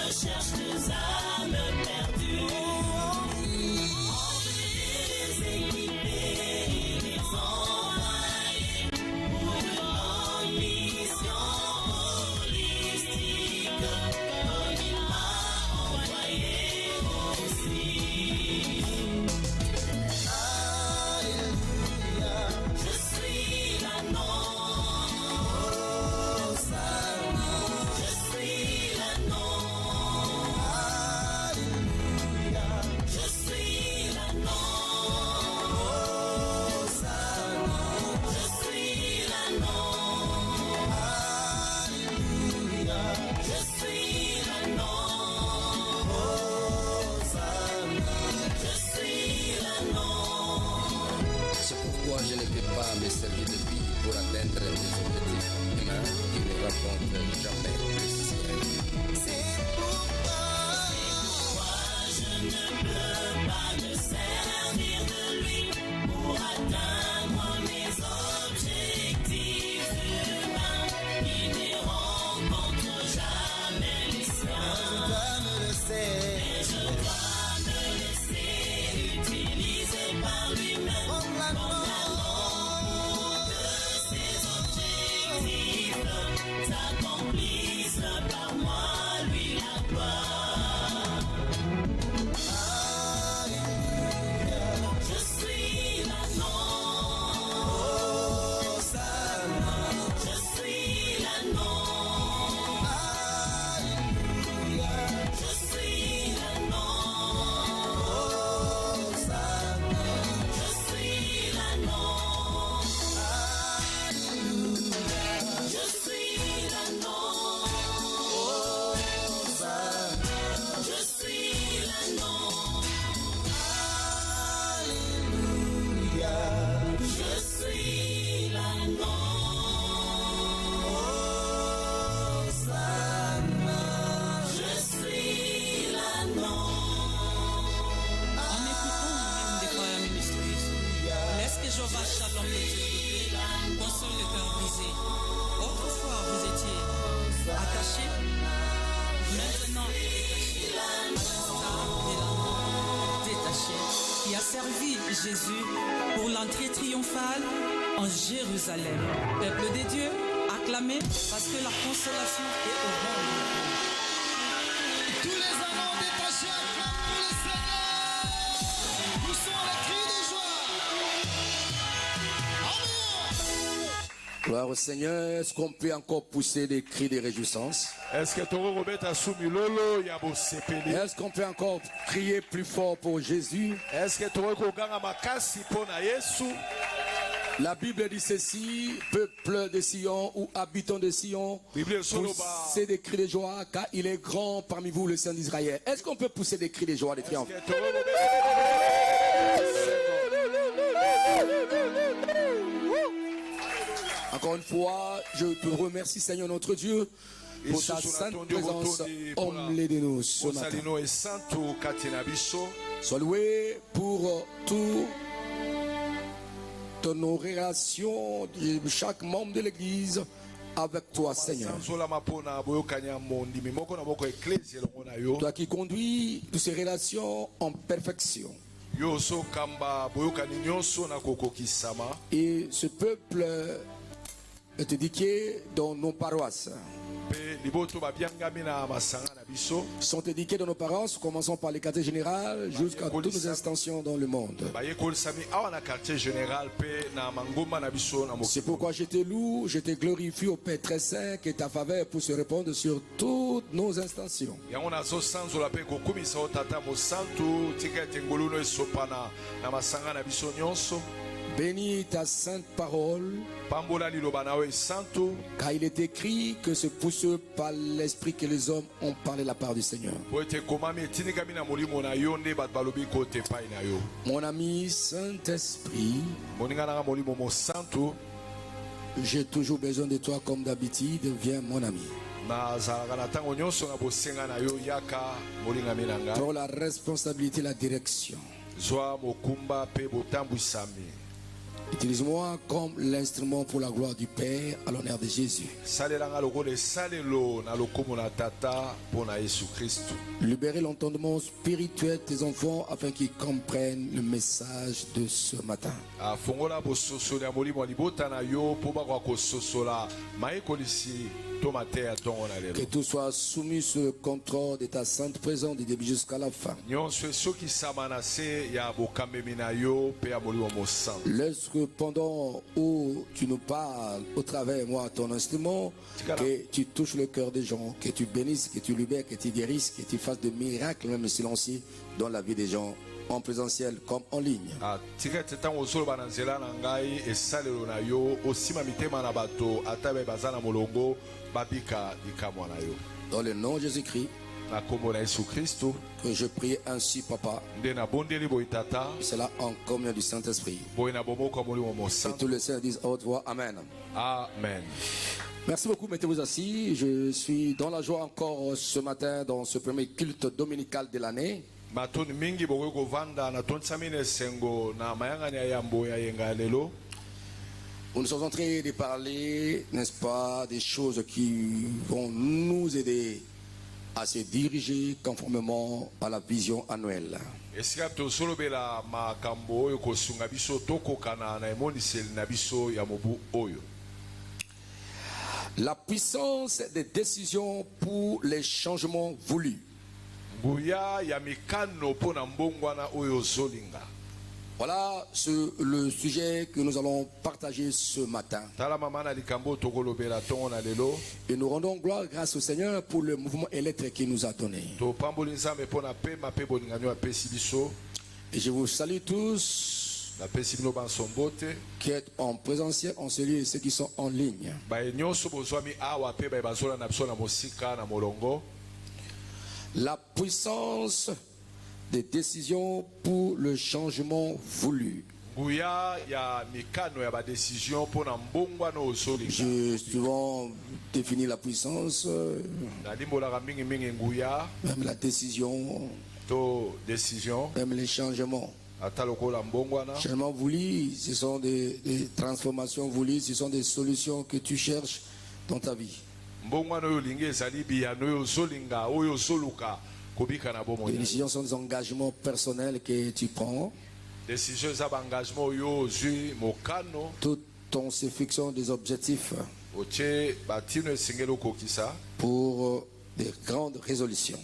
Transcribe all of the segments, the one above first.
recherche des âmes perdues. Envoyer les équipés et les envoyer pour une longue mission holistique, comme il m'a envoyé aussi. Alléluia, je suis l'agneau. Je ne peux pas me servir de lui pour atteindre mes objectifs humains qui ne rencontrent jamais le ciel. C'est pourquoi je ne peux pas me servir de lui pour atteindre mes objectifs humains qui ne rencontrent jamais les siens. Et je dois me laisser utiliser par lui-même comme la s'accomplisse par moi, lui la gloire. Alléluia, je suis l'agneau. Hosanna, je suis l'agneau. Alléluia, je suis l'agneau. Hosanna, je suis l'agneau. Shalom de Dieu, console le cœur brisé. Autrefois vous étiez attaché, maintenant détaché. À l'instar de l'amour détaché qui a servi Jésus pour l'entrée triomphale en Jérusalem. Peuple des dieux, acclamez parce que la consolation est au monde. Tous les amants détachés acclament pour le Seigneur. Nous sommes les cris de joie. Gloire au Seigneur, est-ce qu'on peut encore pousser des cris de réjouissance? Est-ce qu'on peut encore crier plus fort pour Jésus? La Bible dit ceci: peuple de Sion ou habitants de Sion, poussez des cris de joie car il est grand parmi vous le Saint d'Israël. Est-ce qu'on peut pousser des cris de joie, de triomphe? Encore une fois, je te remercie Seigneur notre Dieu pour ta sainte présence au milieu de nous ce matin. Sois loué pour toutes nos relations de chaque membre de l'église avec toi Seigneur. Toi qui conduis toutes ces relations en perfection. Et ce peuple est éduqué dans nos paroisses. Sont éduqués dans nos paroisses, commençons par les quartiers généraux jusqu'à toutes nos extensions dans le monde. C'est pourquoi je te loue, je te glorifie au Père très saint que ta faveur pour se répandre sur toutes nos extensions. Bénis ta sainte parole, car il est écrit que c'est pour ceux par l'esprit que les hommes ont parlé la part du Seigneur. Mon ami Saint-Esprit, j'ai toujours besoin de toi comme d'habitude, viens mon ami. Prends la responsabilité, la direction. Utilise-moi comme l'instrument pour la gloire du Père à l'honneur de Jésus. Libérer l'entendement spirituel de tes enfants afin qu'ils comprennent le message de ce matin. Que tout soit soumis sous le contrôle de ta sainte présence du début jusqu'à la fin. Lorsque pendant où tu nous parles au travers de moi ton instrument, que tu touches le cœur des gens, que tu bénisses, que tu libères, que tu guérisses, que tu fasses de miracles même silencieux dans la vie des gens, en présentiel comme en ligne. Dans le nom de Jésus-Christ, que je prie ainsi, Papa. C'est là en communion du Saint-Esprit. Et tous les saints disent à haute voix Amen. Amen. Merci beaucoup, mettez-vous assis. Je suis dans la joie encore ce matin dans ce premier culte dominical de l'année. Nous sommes en train de parler, n'est-ce pas, des choses qui vont nous aider à se diriger conformément à la vision annuelle. La puissance des décisions pour les changements voulus. Voilà le sujet que nous allons partager ce matin. Et nous rendons gloire grâce au Seigneur pour le mouvement électrique qu'il nous a donné. Et je vous salue tous qui êtes en présentiel en ce lieu et ceux qui sont en ligne. La puissance des décisions pour le changement voulu. J'ai souvent défini la puissance, même la décision, même les changements. Changements voulus, ce sont des transformations voulues, ce sont des solutions que tu cherches dans ta vie. Les décisions sont des engagements personnels que tu prends. Tout en se fixant des objectifs pour des grandes résolutions.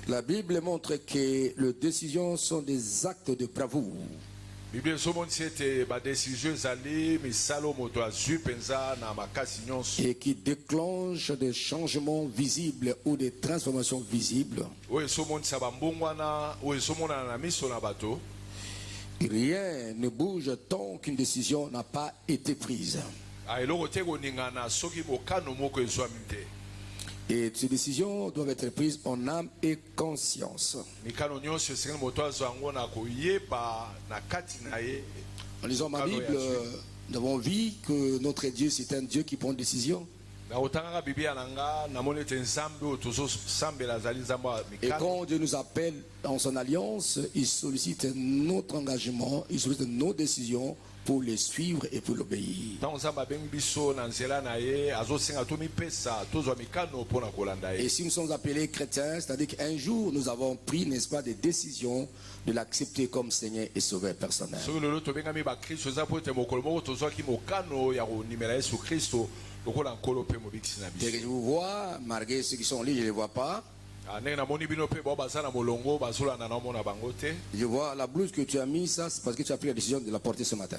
La Bible montre que les décisions sont des actes de bravoure. Et qui déclenchent des changements visibles ou des transformations visibles. Rien ne bouge tant qu'une décision n'a pas été prise. Et ces décisions doivent être prises en âme et conscience. En lisant ma Bible, nous avons vu que notre Dieu, c'est un Dieu qui prend des décisions. Et quand Dieu nous appelle dans son alliance, il sollicite notre engagement, il sollicite nos décisions pour les suivre et pour l'obéir. Et si nous sommes appelés chrétiens, c'est-à-dire qu'un jour nous avons pris, n'est-ce pas, des décisions de l'accepter comme Seigneur et Sauveur personnel. Dès que je vous vois, malgré ceux qui sont en ligne, je ne les vois pas. Je vois la blouse que tu as mis, ça c'est parce que tu as pris la décision de la porter ce matin.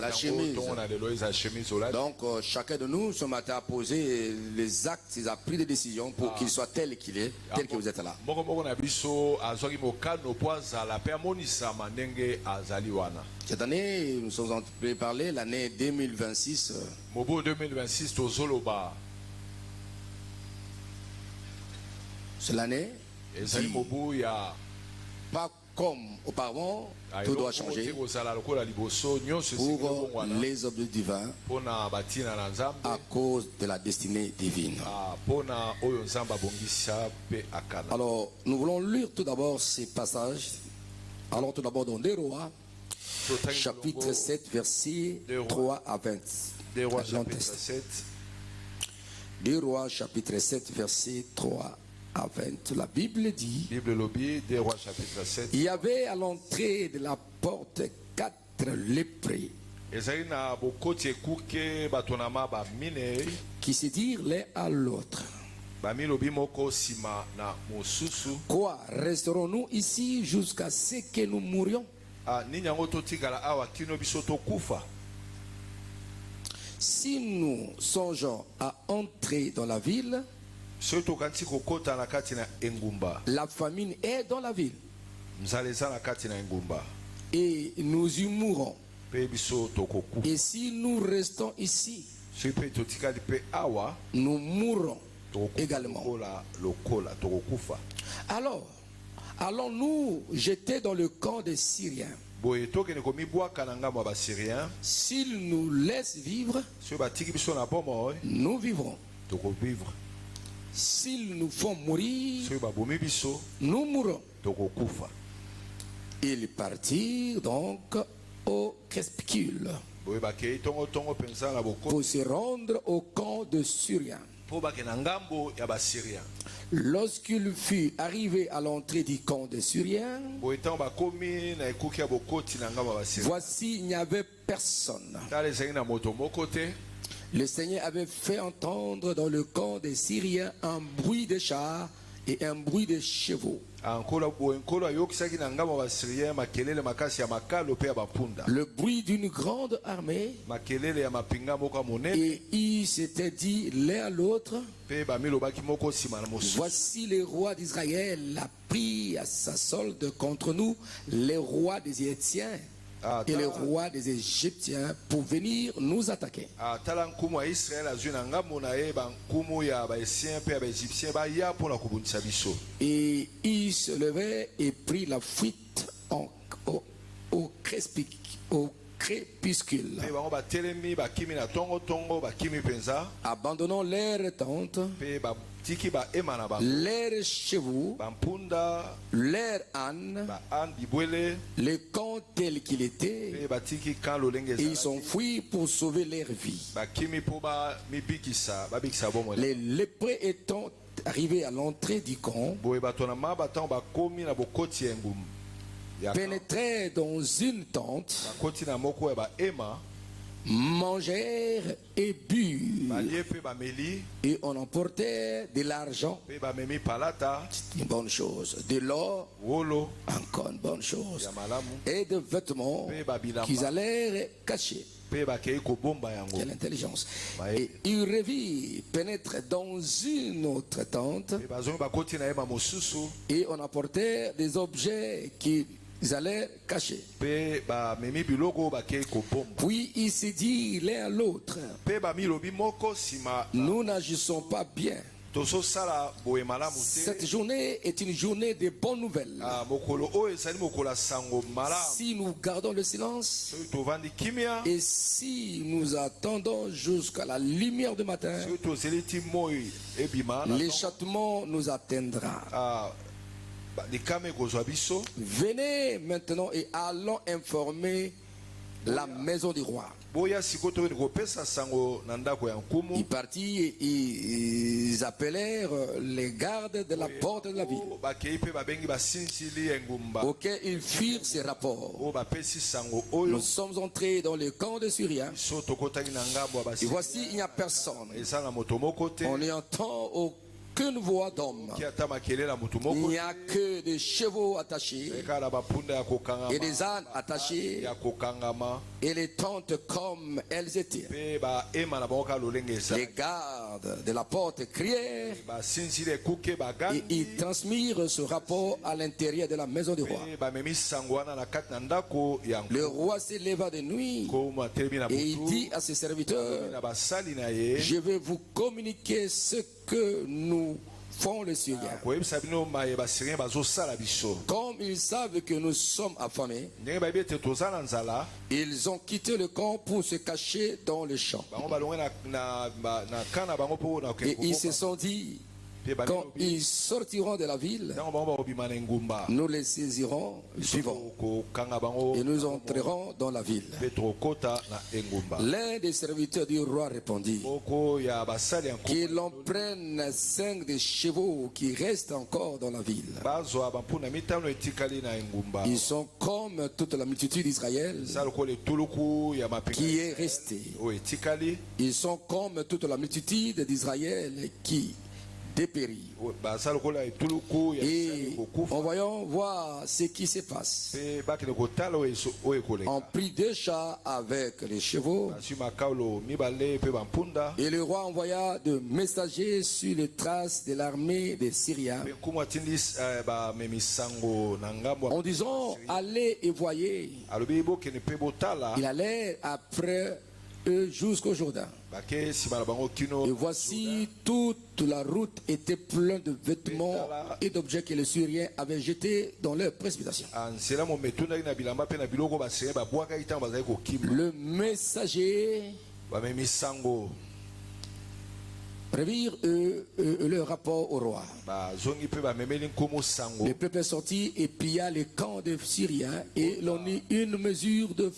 La chemise. Donc chacun de nous ce matin a posé les actes, il a pris des décisions pour qu'il soit tel qu'il est, tel que vous êtes là. Cette année, nous sommes en train de parler l'année 2026. C'est l'année pas comme auparavant, tout doit changer pour les objets divins à cause de la destinée divine. Alors, nous voulons lire tout d'abord ces passages. Allons tout d'abord dans 2 Rois, chapitre 7, versets 3 à 20. 2 Rois, chapitre 7. 2 Rois, chapitre 7, versets 3 à 20. La Bible dit, 2 Rois, chapitre 7. Il y avait à l'entrée de la porte 4 lépreux qui se dirent l'un à l'autre. Quoi, resterons-nous ici jusqu'à ce que nous mourions? Si nous songeons à entrer dans la ville, la famine est dans la ville et nous y mourrons. Et si nous restons ici, nous mourrons également. Alors, allons-nous jeter dans le camp des Syriens? S'ils nous laissent vivre, nous vivrons. S'ils nous font mourir, nous mourrons. Ils partirent donc au crépuscule pour se rendre au camp de Syriens. Lorsqu'il fut arrivé à l'entrée du camp des Syriens, voici, il n'y avait personne. Le Seigneur avait fait entendre dans le camp des Syriens un bruit de chars et un bruit de chevaux. Le bruit d'une grande armée. Et ils s'étaient dit l'un à l'autre, voici le roi d'Israël a pris à sa solde contre nous les rois des Égyptiens et les rois des Égyptiens pour venir nous attaquer. Et il se levait et prit la fuite au crépuscule, abandonnant leurs tentes, leurs chevaux, leurs ânes, le camp tel qu'il était, et ils s'enfuirent pour sauver leur vie. Les lépreux étant arrivés à l'entrée du camp, pénétrèrent dans une tente, mangèrent et burent, et on emportait de l'argent, c'est une bonne chose, de l'or, encore une bonne chose, et de vêtements qu'ils allèrent cacher. Quelle intelligence. Et ils revirent pénètre dans une autre tente, et on apportait des objets qu'ils allaient cacher. Puis ils se dirent l'un à l'autre, nous n'agissons pas bien. Cette journée est une journée de bonnes nouvelles. Si nous gardons le silence et si nous attendons jusqu'à la lumière du matin, l'échauffement nous atteindra. Venez maintenant et allons informer la maison du roi. Ils partirent et ils appelèrent les gardes de la porte de la ville, auxquels ils firent ces rapports. Nous sommes entrés dans le camp des Syriens, et voici, il n'y a personne. On n'y entend aucune voix d'homme. Il n'y a que des chevaux attachés et des ânes attachés et les tentes comme elles étaient. Les gardes de la porte crièrent et ils transmirent ce rapport à l'intérieur de la maison du roi. Le roi se leva de nuit et il dit à ses serviteurs, je vais vous communiquer ce que nous font le Syrien. Comme ils savent que nous sommes affamés, ils ont quitté le camp pour se cacher dans le champ. Et ils se sont dit, quand ils sortiront de la ville, nous les saisirons vivants et nous entrerons dans la ville. L'un des serviteurs du roi répondit qu'il en prenne 5 des chevaux qui restent encore dans la ville. Ils sont comme toute la multitude d'Israël qui est restée. Ils sont comme toute la multitude d'Israël qui dépérit. Et en voyant voir ce qui se passe, on prit 2 chars avec les chevaux et le roi envoya de messagers sur les traces de l'armée des Syriens en disant allez et voyez. Il allait après eux jusqu'au Jourdain. Et voici toute la route était pleine de vêtements et d'objets que les Syriens avaient jetés dans leur précipitation. Le messager prévirent le rapport au roi. Le peuple est sorti et pilla les camps des Syriens et l'on eut une mesure de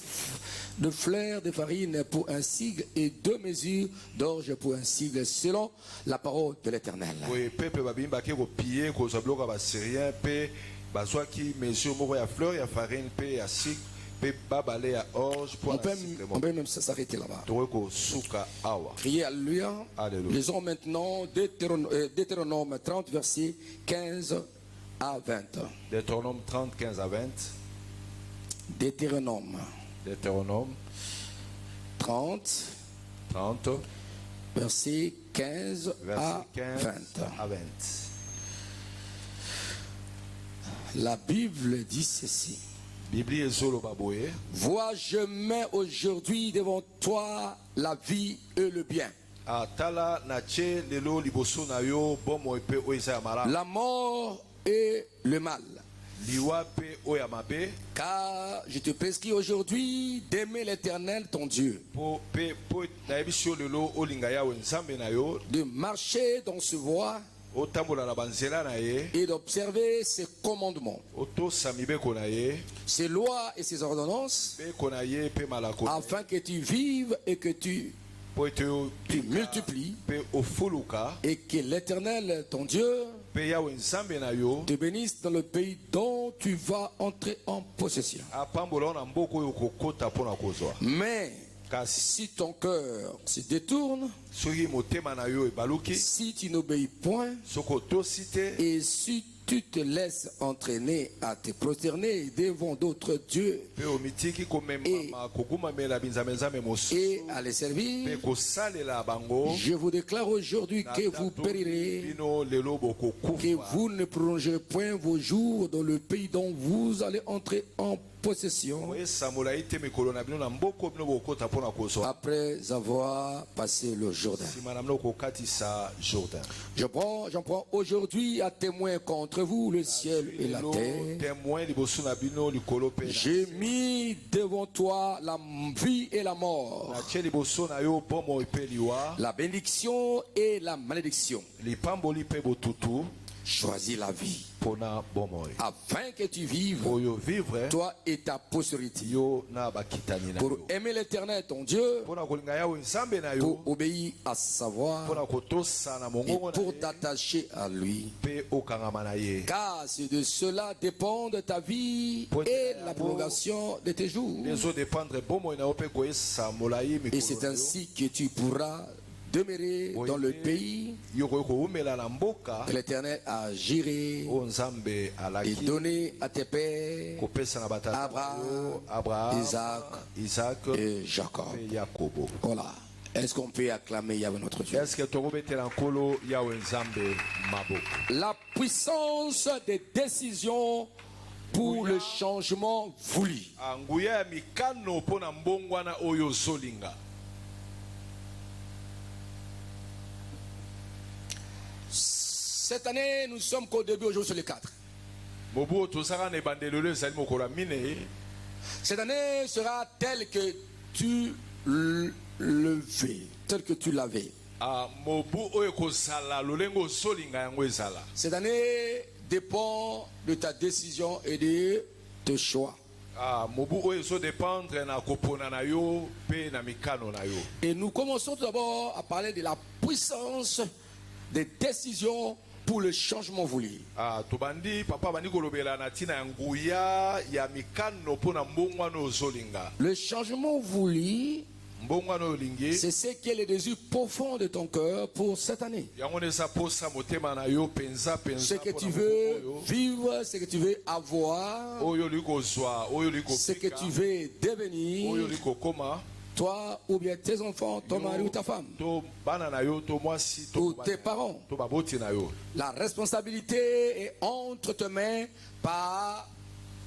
fleur de farine pour un sigle et 2 mesures d'orge pour un sigle, selon la parole de l'Éternel. On peut même s'arrêter là-bas. Criez Alléluia. Lisons maintenant Deutéronome 30, versets 15 à 20. Deutéronome 30, 15 à 20. Deutéronome 30, versets 15 à 20. La Bible dit ceci. Vois, je mets aujourd'hui devant toi la vie et le bien, la mort et le mal. Car je te prescris aujourd'hui d'aimer l'Éternel ton Dieu, de marcher dans ce voie et d'observer ses commandements, ses lois et ses ordonnances, afin que tu vives et que tu multiplies, et que l'Éternel ton Dieu te bénisse dans le pays dont tu vas entrer en possession. Mais si ton cœur se détourne, si tu n'obéis point, et si tu te laisses entraîner à te prosterner devant d'autres dieux et à les servir, je vous déclare aujourd'hui que vous périrez, que vous ne prolongerez point vos jours dans le pays dont vous allez entrer en possession après avoir passé le Jourdain. J'en prends aujourd'hui à témoin contre vous le ciel et la terre. J'ai mis devant toi la vie et la mort, la bénédiction et la malédiction. Choisis la vie afin que tu vives, toi et ta postérité, pour aimer l'Éternel ton Dieu, pour obéir à sa voix et pour t'attacher à lui, car c'est de cela dépendent ta vie et la prolongation de tes jours. Et c'est ainsi que tu pourras demeurer dans le pays que l'Éternel a géré et donné à tes pères, Abraham, Isaac et Jacob. Voilà. Est-ce qu'on peut acclamer Yahweh notre Dieu? La puissance des décisions pour le changement voulu. Cette année, nous sommes qu'au début, aujourd'hui sur les 4. Cette année sera telle que tu l'avais. Telle que tu l'avais. Cette année dépend de ta décision et de tes choix. Et nous commençons tout d'abord à parler de la puissance des décisions pour le changement voulu. Le changement voulu, c'est ce qui est le désir profond de ton cœur pour cette année. Ce que tu veux vivre, ce que tu veux avoir, ce que tu veux devenir, toi ou bien tes enfants, ton mari ou ta femme, ou tes parents. La responsabilité est entre tes mains par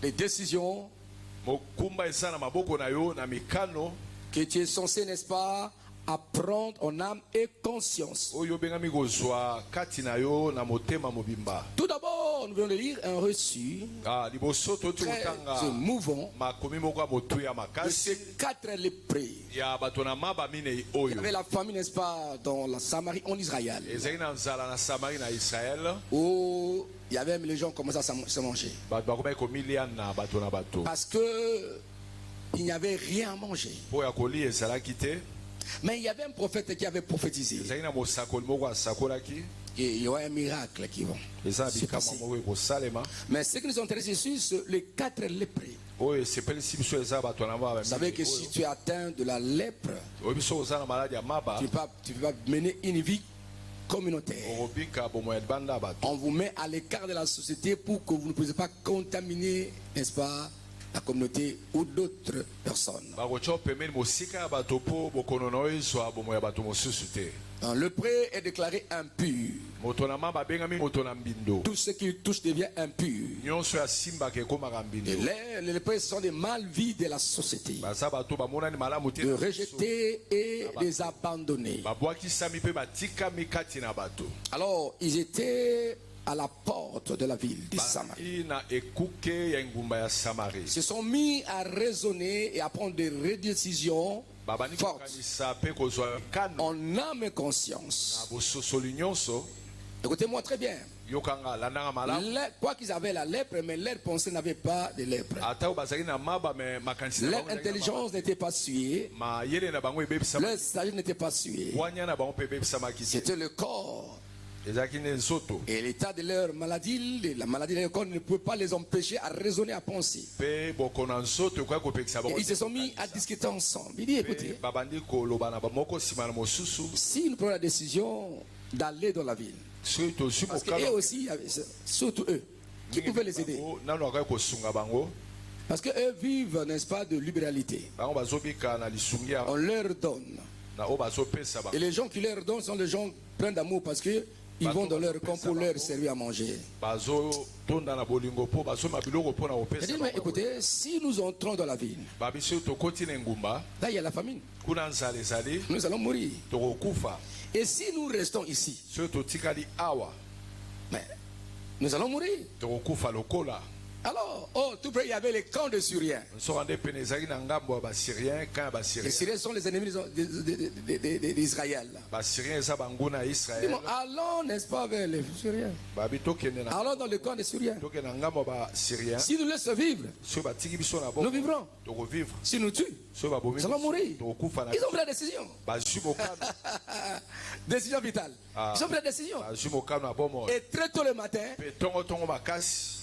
les décisions que tu es censé, n'est-ce pas, apprendre en âme et conscience. Tout d'abord, nous venons de lire un reçu très émouvant de ces 4 lépreux. Il y avait la famine, n'est-ce pas, dans la Samarie en Israël, où il y avait les gens qui commençaient à se manger. Parce que il n'y avait rien à manger. Mais il y avait un prophète qui avait prophétisé. Il y aura un miracle qui va se passer. Mais ce qui nous intéresse ici, c'est les 4 lépreux. Vous savez que si tu es atteint de la lèpre, tu ne peux pas mener une vie communautaire. On vous met à l'écart de la société pour que vous ne puissiez pas contaminer, n'est-ce pas, la communauté ou d'autres personnes. Le prêt est déclaré impur. Tout ce qui touche devient impur. Et les prêts sont des mal-vies de la société. De rejeter et les abandonner. Alors, ils étaient à la porte de la ville de Samarie. Ils se sont mis à raisonner et à prendre des décisions fortes en âme et conscience. Écoutez-moi très bien. Quoi qu'ils avaient la lèpre, mais leur pensée n'avait pas de lèpre. Leur intelligence n'était pas suée. Leur sagesse n'était pas suée. C'était le corps. Et l'état de leur maladie, la maladie de leur corps ne peut pas les empêcher à raisonner, à penser. Et ils se sont mis à discuter ensemble. Il dit, écoutez, si nous prenons la décision d'aller dans la ville, parce qu'eux aussi, surtout eux, qui pouvaient les aider? Parce qu'eux vivent, n'est-ce pas, de libéralité. On leur donne. Et les gens qui leur donnent sont les gens pleins d'amour parce que ils vont dans leur camp pour leur servir à manger. Je dis, mais écoutez, si nous entrons dans la ville, là il y a la famine. Nous allons mourir. Et si nous restons ici, mais nous allons mourir. Alors, tout près, il y avait les camps de Syriens. Les Syriens sont les ennemis d'Israël. Allons, n'est-ce pas, vers les Syriens. Allons dans le camp des Syriens. Si nous laissons vivre, nous vivrons. Si nous tuons, nous allons mourir. Ils ont pris la décision. Décision vitale. Ils ont pris la décision. Et très tôt le matin, ils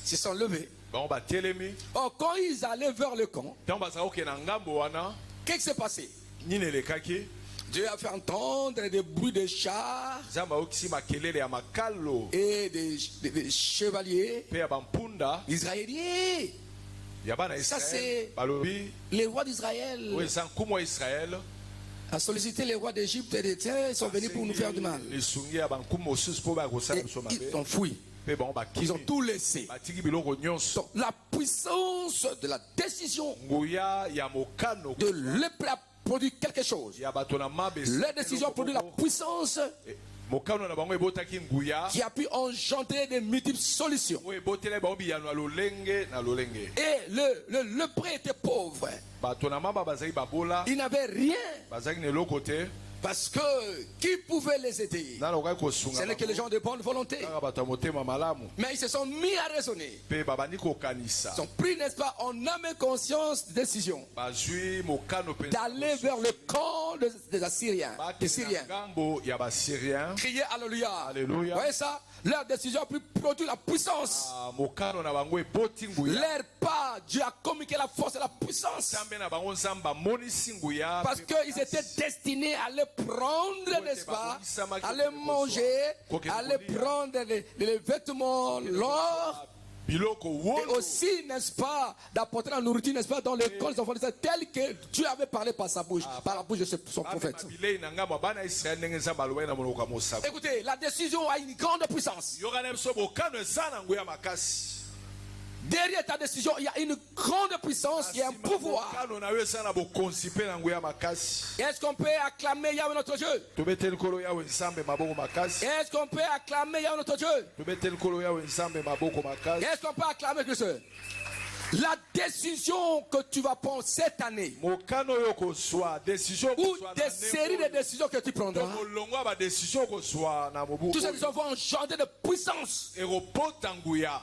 se sont levés. Quand ils allaient vers le camp, qu'est-ce qui s'est passé? Dieu a fait entendre des bruits de chars et des chevaliers israéliens. Ça, c'est les rois d'Israël. A sollicité les rois d'Égypte et ils sont venus pour nous faire du mal. Et ils ont fui. Ils ont tout laissé. Donc, la puissance de la décision de lépreux a produit quelque chose. La décision a produit la puissance mokano na bango ebotaki nguya qui a pu engendrer de multiples solutions. oyo ebotela bango biyano ya lolenge na lolenge. Et le prêtre était pauvre. bato na mamba bazali babola Il n'avait rien. bazali na eloko te. Parce que qui pouvait les aider? nana okaki kosunga Ce n'est que les gens de bonne volonté. kaka bato ya motema malamu Mais ils se sont mis à raisonner. mpe babandi kokanisa Ils ont pris, n'est-ce pas, en âme et conscience, décision bazwi mokano mpenza d'aller vers le camp des Assyriens, des Syriens. ngambo ya basyrien. Crier Alléluia. Alléluia. Vous voyez ça? Leur décision a pu produire la puissance. mokano na bango eboti nguya Leur pas, Dieu a communiqué la force et la puissance. nzambe na bango nzambe amonisi nguya Parce qu'ils étaient destinés à les prendre, n'est-ce pas? À les manger, à les prendre les vêtements, l'or. biloko Et wolo aussi, n'est-ce pas, d'apporter la nourriture, n'est-ce pas, dans le corps des enfants d'Israël, tel que Dieu avait parlé par sa bouche, par la bouche de son prophète. bilei na ngambo ya bana israel ndenge nzambe alobaki na monoko ya mosako. Écoutez, la décision a une grande puissance. yoka na biso bokano eza na nguya makasi. Derrière ta décision, il y a une grande puissance, il y a un pouvoir. bokano na yo eza na bokonzi mpe na nguya makasi. Est-ce qu'on peut acclamer Yahweh notre Dieu? tobeteli nkolo yawe nzambe maboko makasi. Est-ce qu'on peut acclamer Yahweh notre Dieu? tobeteli nkolo yawe nzambe maboko makasi. Est-ce qu'on peut acclamer Christ? La décision que tu vas prendre cette année, mokano oyo kozwa décision ou des séries de décisions que tu prendras, molongo ya badécision kozwa na mobu toutes ces décisions vont engendrer de puissance ekopota nguya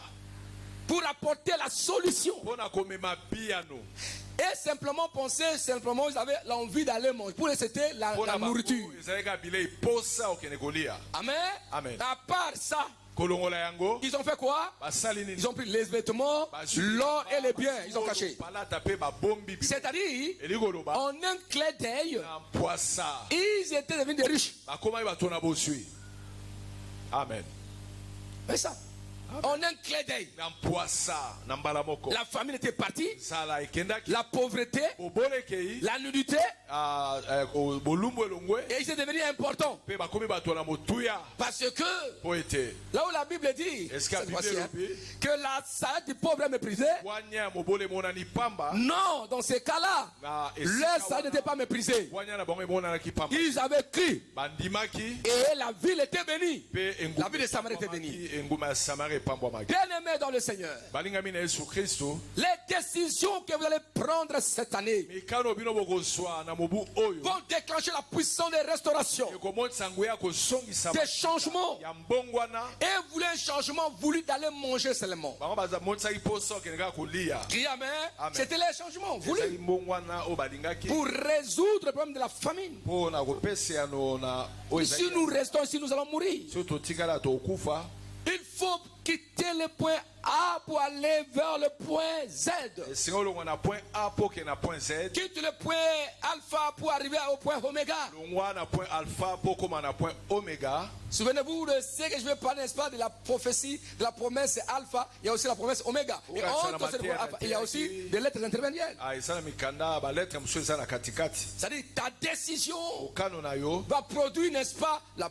pour apporter la solution. mpona komema biyano. Et simplement penser, simplement, ils avaient l'envie d'aller manger. Pour eux, c'était la nourriture. ezalaki kaka bilei posa okende kolia. Amen. Amen. À part ça, kolongola yango ils ont fait quoi? basali nini? Ils ont pris les vêtements, l'or et les biens. Ils ont caché. palata mpe babombi biloko. C'est-à-dire, elingi koloba en un clin d'œil, na mpwasa ils étaient devenus des riches. bakomaki bato na boswi. amen. C'est ça. En un clin d'œil. na mpwasa na mbala moko La famille était partie. zala ekendaki La pauvreté, bobolekei la nudité. bolumbu elongwe Et ils sont devenus importants. mpe bakomi bato na motuya Parce que, po ete là où la Bible dit, Est-ce que la cette Bible fois-ci, dit? que la salade du pauvre est méprisée. bwanya ya mobole emonani pamba Non, dans ces cas-là, na leur salade n'était pas méprisée. bwanya na bango emonanaki pamba Ils avaient cru. bandimaki Et la ville était bénie. mpe La ville de Samarie était bénie. enguma ya samari epambwamaki. Bien-aimés dans le Seigneur, balingami na yesu kristo les décisions que vous allez prendre cette année mikano bino bokozwa na mobu oyo vont déclencher la puissance de restauration, ekomonisa nguya kosongisa des changements. ya mbongwana. Et vous voulez un changement voulu d'aller manger seulement. bango bamonisaki posa okende kaka kolia. Criez Amen. Amen. C'était les changements ezali voulus mbongwana oyo balingaki pour résoudre le problème de la famine. mpona kopesa yano na oyo Si nous restons ici, nous allons mourir. so totikala tokufa. Il faut quitter le point A pour aller vers le point Z. esinga olongwa na point a po ke na point z. Quitte le point alpha pour arriver au point oméga. longwa na point alpha po koma na point omega. Souvenez-vous de ce que je vais parler, n'est-ce pas, de la prophétie, de la promesse alpha. Il y a aussi la promesse oméga. Et entre cette promesse alpha, il y a aussi des lettres intermédiaires. eza na mikanda baletre mosusu eza na katikati. C'est-à-dire ta décision okano na yo va produire, n'est-ce pas, la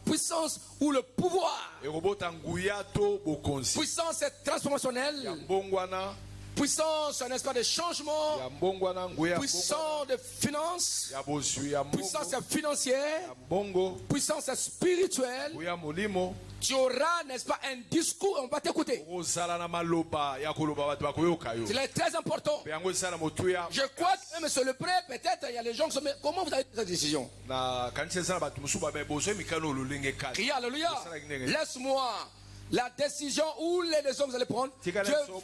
puissance ou le pouvoir. ekobota nguya to bokonzi Puissance ya transformationnelle. mbongwana. Puissance, n'est-ce pas, de changement. ya mbongwana nguya ya Puissance de finance. ya bozwi ya Puissance mbongo financière. ya mbongo Puissance spirituelle. nguya molimo. Tu auras, n'est-ce pas, un discours, on va t'écouter. ozala na maloba ya koloba bato bakoyoka yo. C'est très important. mpe yango eza na motuya. Je crois que même sur le prêt, peut-être, il y a les gens qui sont... Mais comment vous avez pris cette décision? na kanisa eza na bato mosusu babe bozwi mikano ololenge kati. Criez Alléluia. Laisse-moi la décision où les décisions que vous allez prendre, Dieu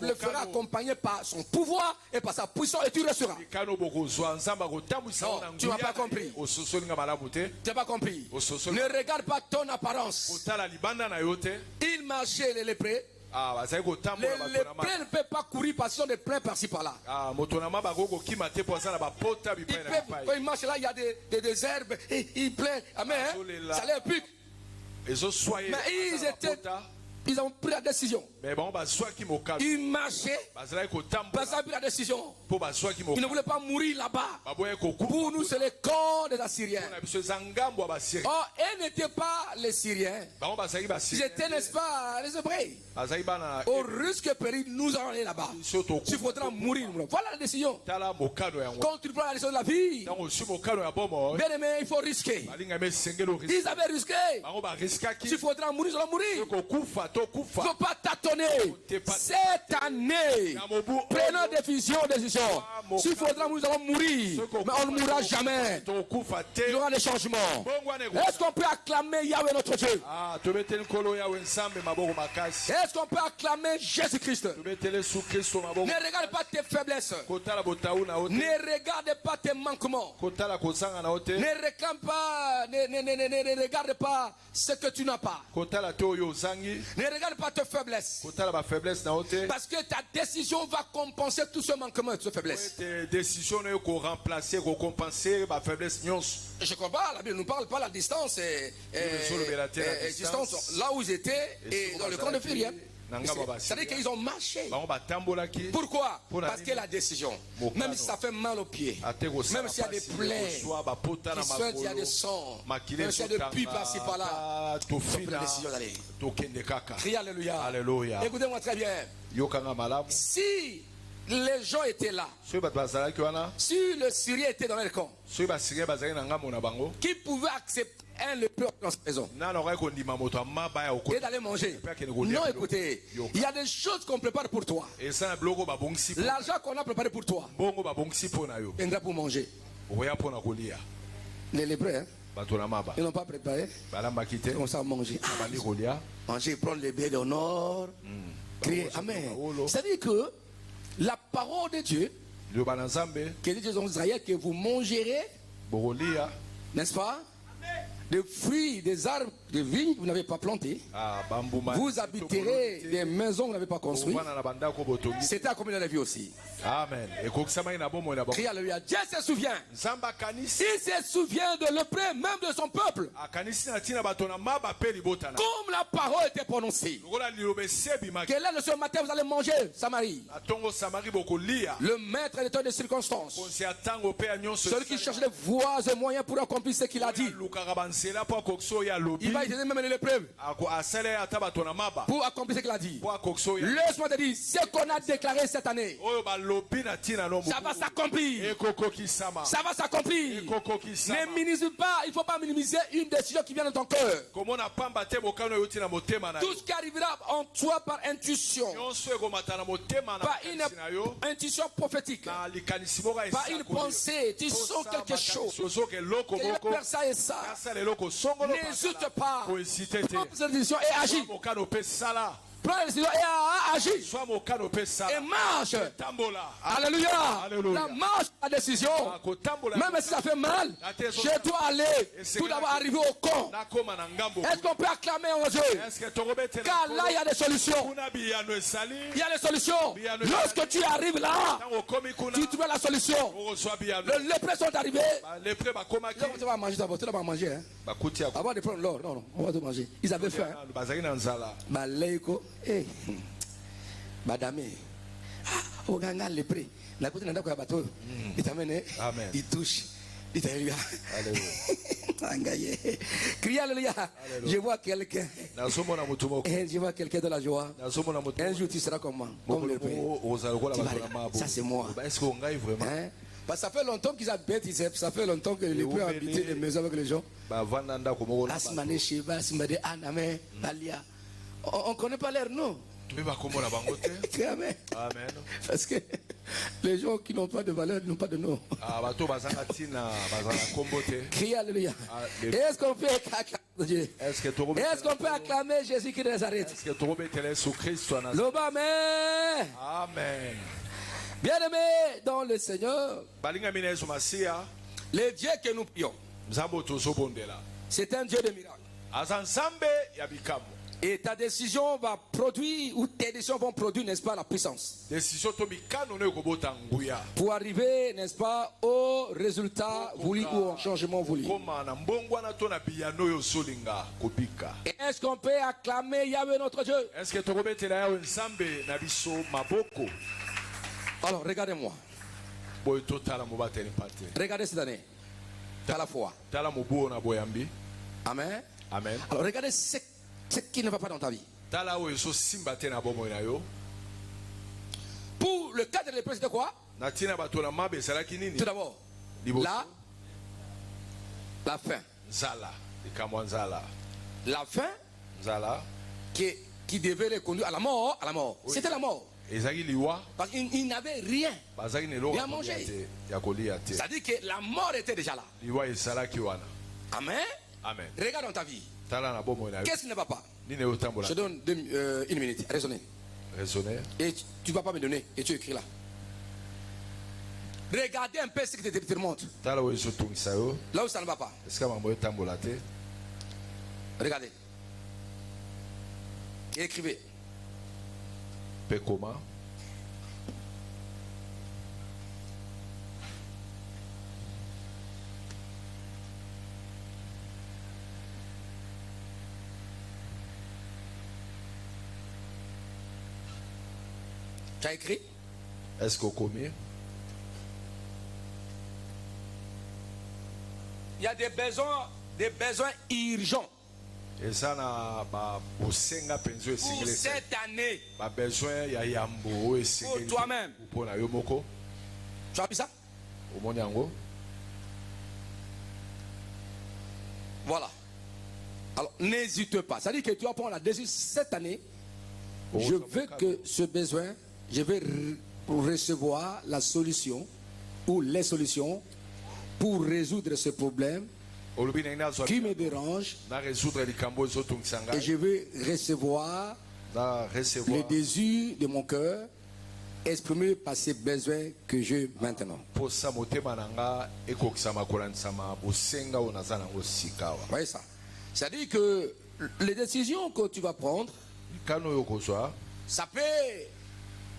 le fera accompagner par son pouvoir et par sa puissance et tu resteras. mikano bokozwa nzambe akotambwisa Non, na tu n'as pas compris. ososolinga malamu te. Tu n'as pas compris. Ososoli. Ne regarde pas ton apparence. kotala libanda na yo te. Il marchait les lépreux. bazali Les kotambola bato na lépreux ne peuvent pas courir parce qu'ils sont des pleins par-ci par-là. moto na ma bakoki kokima te mpo aza na bapota Ils bipai na peuvent, quand bipai. ils marchent là, il y a des herbes et ils plaignent. Amen. Azolela. Ça les pique. ezoswa ye Mais ils aza na étaient bapota. Ils ont pris la décision. Mais bon, Ils marchaient. Parce qu'ils ont pris la décision. Ils ne voulaient pas mourir là-bas. Pour nous, c'est le corps des Assyriens. Or, ils n'étaient pas les Syriens. Ils étaient, n'est-ce pas, les Hébreux. Au risque et péril, nous allons aller là-bas. Il faudra mourir. Voilà la décision. Quand tu prends la décision de la vie, bien aimé, il faut risquer. Ils avaient risqué. S'il faudra mourir, ils allons mourir. Il ne faut pas tâtonner. Cette année, prenons décision. S'il faudra mourir, nous allons mourir. Mais on ne mourra jamais. Il y aura des changements. Est-ce qu'on peut acclamer Yahweh notre Dieu? Est-ce qu'on peut acclamer Jésus-Christ? Ne regarde pas tes faiblesses. Ne regarde pas tes manquements. Ne réclame pas, ne regarde pas ce que tu n'as pas. Ne regarde pas tes faiblesses. Parce que ta décision va compenser tout ce manquement et toute faiblesse. Je comprends, la Bible ne nous parle pas de la distance existence là où ils étaient et dans le camp de Philippe. C'est-à-dire qu'ils ont marché. Pourquoi? Parce que la décision, même si ça fait mal aux pieds, même s'il y a des plaies, il y a des sangs, même s'il y a des pus par-ci par-là, il faut prendre la décision d'aller. Crie Alléluia. Écoutez-moi très bien. Si les gens étaient là, si le Syrien était dans leur camp, qui pouvait accepter un lépreux dans sa maison et d'aller manger? Non, écoutez, il y a des choses qu'on prépare pour toi. L'argent qu'on a préparé pour toi viendra pour manger. Les lépreux, ils n'ont pas préparé. Ils commencent à manger. Manger, prendre les biens d'honneur. Crier Amen. C'est-à-dire que la parole de Dieu, que dit Dieu en Israël, que vous mangerez, n'est-ce pas, des fruits, des arbres, des vignes que vous n'avez pas plantées. Vous habiterez des maisons que vous n'avez pas construites. C'était accompli dans la vie aussi. Amen. Crie Alléluia. Dieu se souvient. Il se souvient de lépreux, même de son peuple. Comme la parole était prononcée. Que là, ce matin, vous allez manger, Samarie. Le maître des temps de circonstances. Celui qui cherche les voies et moyens pour accomplir ce qu'il a dit. Il va utiliser même les lépreux pour accomplir ce qu'il a dit. Laisse-moi te dire, ce qu'on a déclaré cette année, ça va s'accomplir. Ça va s'accomplir. Ne minimise pas, il ne faut pas minimiser une décision qui vient de ton cœur. Tout ce qui arrivera en toi par intuition, par une intuition prophétique, par une pensée, tu sens quelque chose. Tu vas faire ça et ça. N'hésite pas. Prends cette décision et agis. Prends la décision et agis. Et marche. Alléluia. La marche, la décision. Même si ça fait mal, je dois aller tout d'abord arriver au camp. Est-ce qu'on peut acclamer en Dieu? Car là, il y a des solutions. Il y a des solutions. Lorsque tu arrives là, tu trouves la solution. Les lépreux sont arrivés. Tu vas manger d'abord. Tu vas manger. Avant de prendre l'or. Non, on va te manger. Ils avaient faim. Balaïko. Eh, madame, Oganga lépreux. La côté n'a pas bateau. Il t'amène, il touche, il t'allume. Crie Alléluia. Je vois quelqu'un. Je vois quelqu'un de la joie. Un jour tu seras comme moi, comme le Père. Ça c'est moi. Hein? Parce que ça fait longtemps qu'ils habitent, ça fait longtemps que les lépreux habitaient des maisons avec les gens. Asmane Shiva, Asmane Aname, Balia. On ne connaît pas l'air, non? Amen. Parce que les gens qui n'ont pas de valeur n'ont pas de nom. Crie Alléluia. Est-ce qu'on peut acclamer Est-ce qu'on peut acclamer Jésus-Christ de Nazareth? Amen. Amen. Bien-aimés dans le Seigneur, le Dieu que nous prions, c'est un Dieu de miracles. Et ta décision va produire, ou tes décisions vont produire, n'est-ce pas, la puissance. décision to mikano ne kobota nguya Pour arriver, n'est-ce pas, au résultat voulu ou au changement voulu. koma na mbongwana to na biyano yo zolinga kobika. Et est-ce qu'on peut acclamer Yahweh notre Dieu? Est-ce que tokobetela yawe nzambe na biso maboko? Alors regardez-moi. Boy totala mobateli pate. Regardez cette année. À la fois. Tala mobuo na boyambi. Amen. Amen. Alors regardez ce qui ne va pas dans ta vie. Tala o eso simba te na bomo na yo. Pour le cadre de l'épreuve, de quoi? Na tina bato na mabe salaki nini? Tout d'abord, la faim. Nzala, ikamwa nzala. La faim Nzala qui devait les conduire à la mort. À la mort. Oui. C'était la mort. Ezaki liwa. Parce qu'il n'avait rien. Bazaki ne lo. Rien à manger. C'est-à-dire que la mort était déjà là. Liwa esalaki wana. Amen. Amen. Regarde dans ta vie. Tala na bomo na yo. Qu'est-ce qui ne va pas? Nini otambola. Je donne une minute. Raisonnez. Raisonner. Et tu ne vas pas me donner. Et tu écris là. Regardez un peu ce que te montre. Tala o eso tungisa yo. Là où ça ne va pas. Est-ce que maman otambola te? Regardez. Et écrivez. Pekoma. Tu as écrit? Est-ce qu'on commet? Il y a des besoins urgents. Et ça na ba bosenga penzo Pour esingele. cette année. Ba besoin ya yambo esingele. Pour toi-même. Pour na yo moko. Tu as vu ça? Au monde yango. Voilà. Alors, n'hésite pas. Ça dit que tu vas prendre la décision cette année. Je veux que ce besoin, je vais recevoir la solution ou les solutions pour résoudre ce problème qui me dérange. Et je vais recevoir les désirs de mon cœur exprimés par ces besoins que j'ai maintenant. Vous voyez ça? C'est-à-dire que les décisions que tu vas prendre, ça peut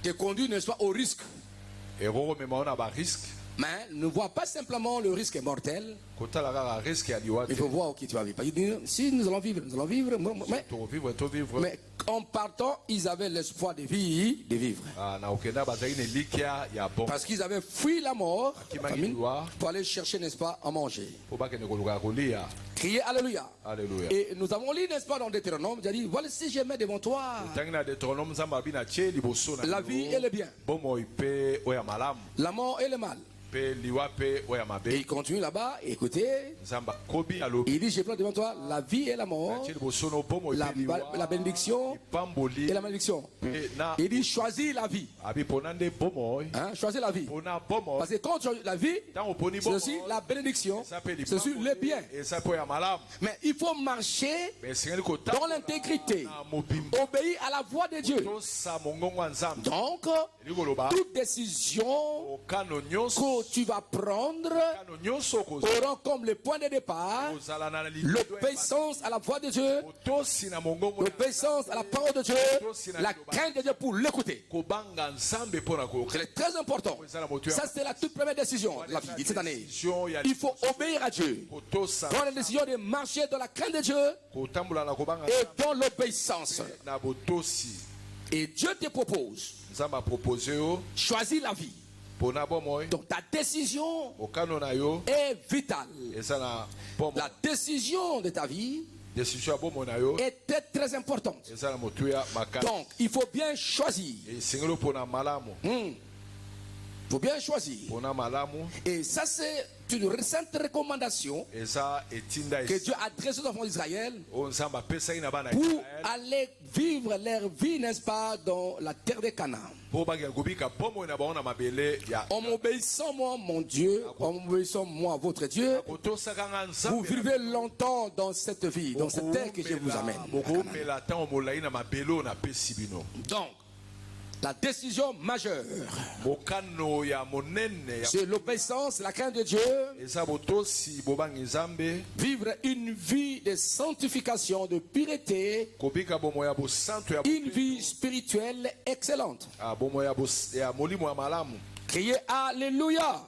te conduire, n'est-ce pas, au risque. Mais ne vois pas simplement le risque mortel. Il faut voir qui tu vas vivre. Si nous allons vivre, nous allons vivre. Mais en partant, ils avaient l'espoir de vivre. Parce qu'ils avaient fui la mort pour aller chercher, n'est-ce pas, à manger. Criez Alléluia. Alléluia. Et nous avons lu, n'est-ce pas, dans Deutéronome, il a dit, voilà, si je mets devant toi la vie et le bien, la mort et le mal. Et il continue là-bas, écoutez. Il dit, je prends devant toi la vie et la mort, la bénédiction et la malédiction. Il dit, choisis la vie. Hein, choisis la vie. Parce que quand tu choisis la vie, c'est aussi la bénédiction, c'est aussi le bien. Mais il faut marcher dans l'intégrité, obéir à la voix de Dieu. Donc, toute décision que tu vas prendre auront comme le point de départ l'obéissance à la voix de Dieu, l'obéissance à la parole de Dieu, la crainte de Dieu pour l'écouter. C'est très important. Ça, c'est la toute première décision de la vie de cette année. Il faut obéir à Dieu. Prendre la décision de marcher dans la crainte de Dieu et dans l'obéissance. Et Dieu te propose, choisis la vie. Donc ta décision est vitale. La décision de ta vie est très très importante. Donc il faut bien choisir. Il faut bien choisir. Et ça c'est une récente recommandation que Dieu a adressée aux enfants d'Israël pour aller vivre leur vie, n'est-ce pas, dans la terre de Canaan. En m'obéissant moi, mon Dieu, en m'obéissant moi, votre Dieu, vous vivez longtemps dans cette vie, dans cette terre que je vous amène. Donc, La décision majeure, c'est l'obéissance, la crainte de Dieu, vivre une vie de sanctification, de pureté, une vie spirituelle excellente. Crier Alléluia.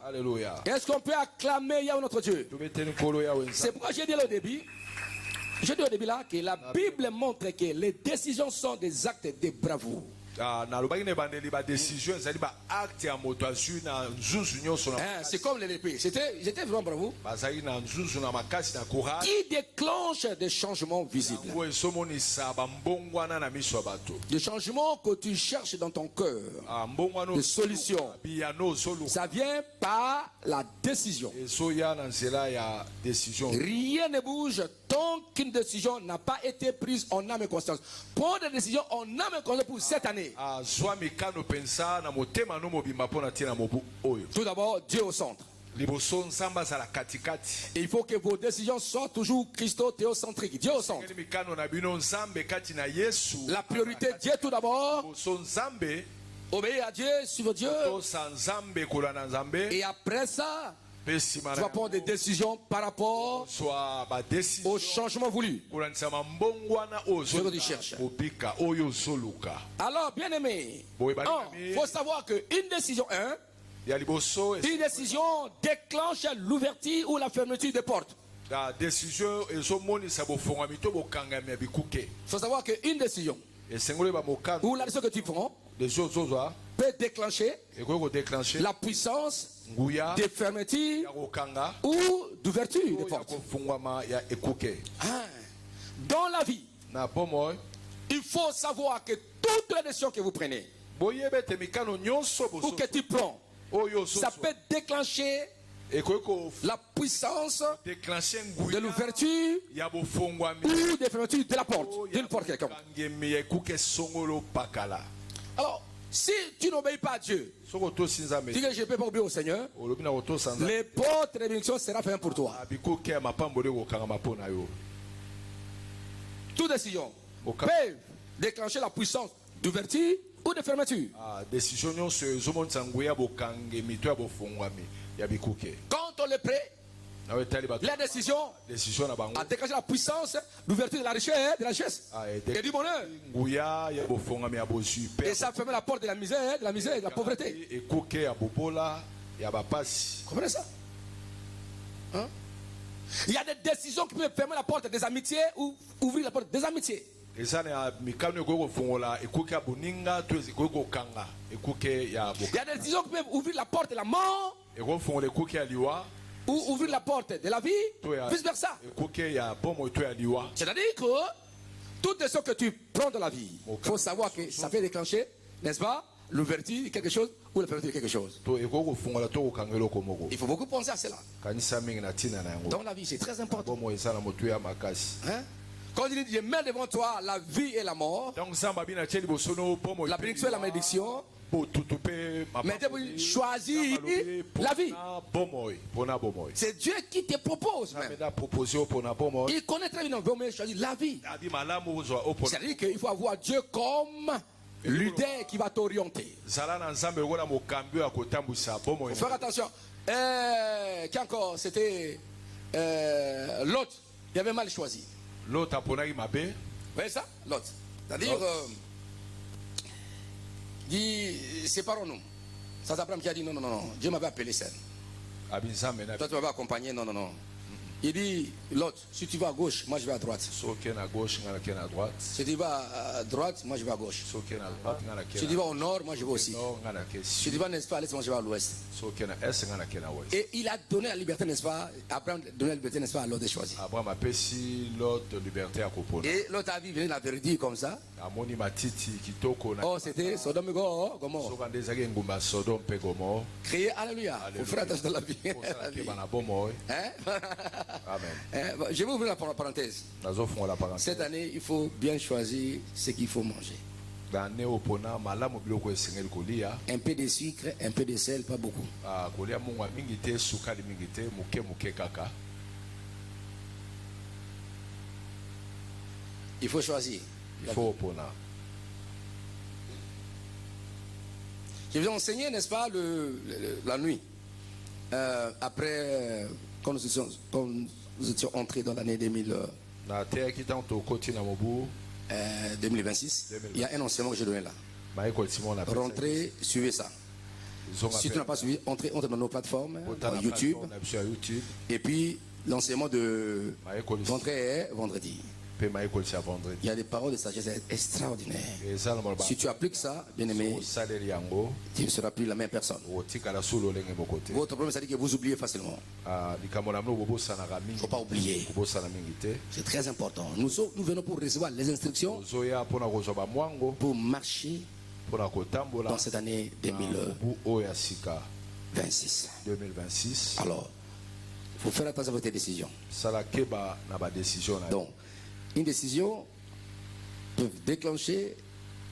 Est-ce qu'on peut acclamer Yahweh notre Dieu? C'est pourquoi j'ai dit au début, là que la Bible montre que les décisions sont des actes de bravoure. C'est comme les épées. J'étais vraiment bravo. Qui déclenche des changements visibles. Des changements que tu cherches dans ton cœur. Des solutions. Ça vient par la décision. Rien ne bouge tant qu'une décision n'a pas été prise en âme et conscience. Prends des décisions en âme et conscience pour cette année. Tout d'abord, Dieu au centre. Il faut que vos décisions soient toujours christo-théocentriques. Dieu au centre. La priorité, Dieu tout d'abord. Obéir à Dieu, suivre Dieu. Et après ça, tu vas prendre des décisions par rapport au changement voulu. Ce que tu cherches. Alors, bien aimé, il faut savoir qu'une décision, une décision déclenche l'ouverture ou la fermeture des portes. Il faut savoir qu'une décision ou la décision que tu prends peut déclencher la puissance de fermeture ou d'ouverture des portes. Dans la vie, il faut savoir que toutes les décisions que vous prenez ou que tu prends, ça peut déclencher la puissance de l'ouverture ou de fermeture de la porte d'une porte quelconque. Alors, si tu n'obéis pas à Dieu, tu dis que je ne peux pas obéir au Seigneur, les portes de bénédiction seront fermées pour toi. Toute décision peut déclencher la puissance d'ouverture ou de fermeture. Quand on le prête, la décision a déclenché la puissance d'ouverture de la richesse et du bonheur. Et ça ferme la porte de la misère, et de la pauvreté. Comprenez ça? Il y a des décisions qui peuvent fermer la porte des amitiés ou ouvrir la porte des amitiés. Il y a des décisions qui peuvent ouvrir la porte de la mort ou ouvrir la porte de la vie, vice versa. C'est-à-dire que toutes les choses que tu prends dans la vie, il faut savoir que ça peut déclencher, n'est-ce pas, l'ouverture de quelque chose ou la fermeture de quelque chose. Il faut beaucoup penser à cela. Dans la vie, c'est très important. Quand il dit, je mets devant toi la vie et la mort, la bénédiction et la malédiction, mais tu choisis la vie. C'est Dieu qui te propose même. Il connaît très bien, mais choisir la vie. C'est-à-dire qu'il faut avoir Dieu comme leader qui va t'orienter. Faire attention. Qui encore? C'était l'autre. Il avait mal choisi. L'autre a ponagi mabé. Vous voyez ça? L'autre. C'est-à-dire, dit, séparons-nous. Ça c'est Abraham qui a dit non. Dieu m'avait appelé seul. Toi tu m'avais accompagné, non. Il dit, l'autre, si tu vas à gauche, moi je vais à droite. Si tu vas à droite, moi je vais à gauche. Si tu vas au nord, moi je vais aussi. Si tu vas, n'est-ce pas, à l'est, moi je vais à l'ouest. Et il a donné la liberté, n'est-ce pas? Abraham a donné la liberté, n'est-ce pas, à l'autre de choisir. Et l'autre a vu venir la vérité comme ça. Oh, c'était Sodome et Gomorrhe. Criez Alléluia. Il faut faire attention dans la vie. Je vais ouvrir la parenthèse. Cette année, il faut bien choisir ce qu'il faut manger. Un peu de sucre, un peu de sel, pas beaucoup. Il faut choisir. Je vous ai enseigné, n'est-ce pas, la nuit. Après, quand nous étions entrés dans l'année 2026, il y a un enseignement que j'ai donné là. Rentrez, suivez ça. Si tu n'as pas suivi, entrez dans nos plateformes, YouTube. Et puis, l'enseignement de rentrée est vendredi. Il y a des paroles de sagesse extraordinaires. Si tu appliques ça, bien aimé, tu ne seras plus la même personne. Votre problème, c'est que vous oubliez facilement. Il ne faut pas oublier. C'est très important. Nous venons pour recevoir les instructions pour marcher dans cette année 2026. Alors, il faut faire attention à votre décision. Donc, une décision peut déclencher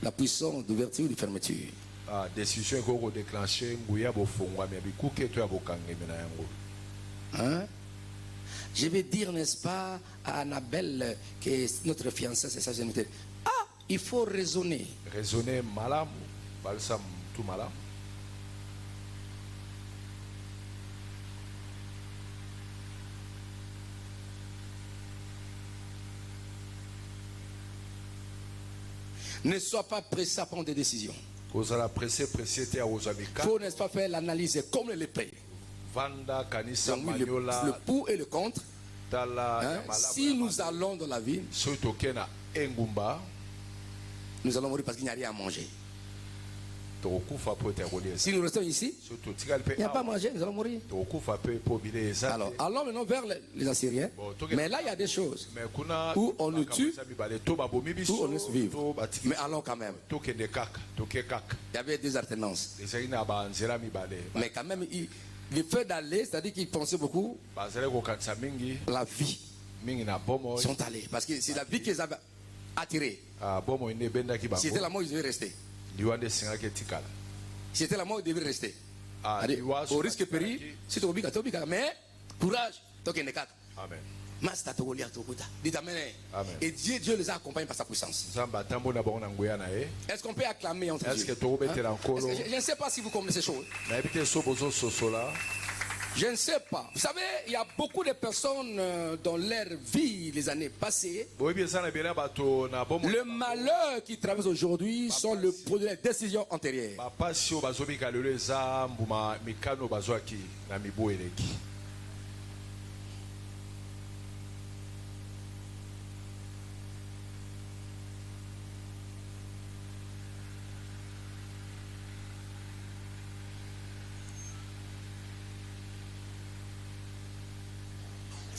la puissance d'ouverture ou de fermeture. Hein? Je vais dire, n'est-ce pas, à Annabelle, que notre fiancée, c'est sa géniture. Ah, il faut raisonner. Raisonner malam, balsam tout malam. Ne sois pas pressé à prendre des décisions. Il faut, n'est-ce pas, faire l'analyse comme l'épée. Le pour et le contre. Hein? Si nous allons dans la ville, nous allons mourir parce qu'il n'y a rien à manger. Si nous restons ici, il n'y a pas à manger, nous allons mourir. Alors, allons maintenant vers les Assyriens. Mais là, il y a des choses où on nous tue, où on nous vive. Mais allons quand même. Il y avait des alternances. Mais quand même, le fait d'aller, c'est-à-dire qu'ils pensaient beaucoup la vie. Ils sont allés. Parce que c'est la vie qui les avait attirés. Si c'était la mort, ils devaient rester. Si c'était la mort, ils devaient rester. Au risque de périr, si tu as mais courage, tu as Amen. Dites Amen. Et Dieu les a accompagnés par sa puissance. Est-ce qu'on peut acclamer entre Dieu? Je ne sais pas si vous connaissez ces choses. Je ne sais pas. Vous savez, il y a beaucoup de personnes dans leur vie, les années passées. Le malheur qui traverse aujourd'hui sont le produit des décisions antérieures.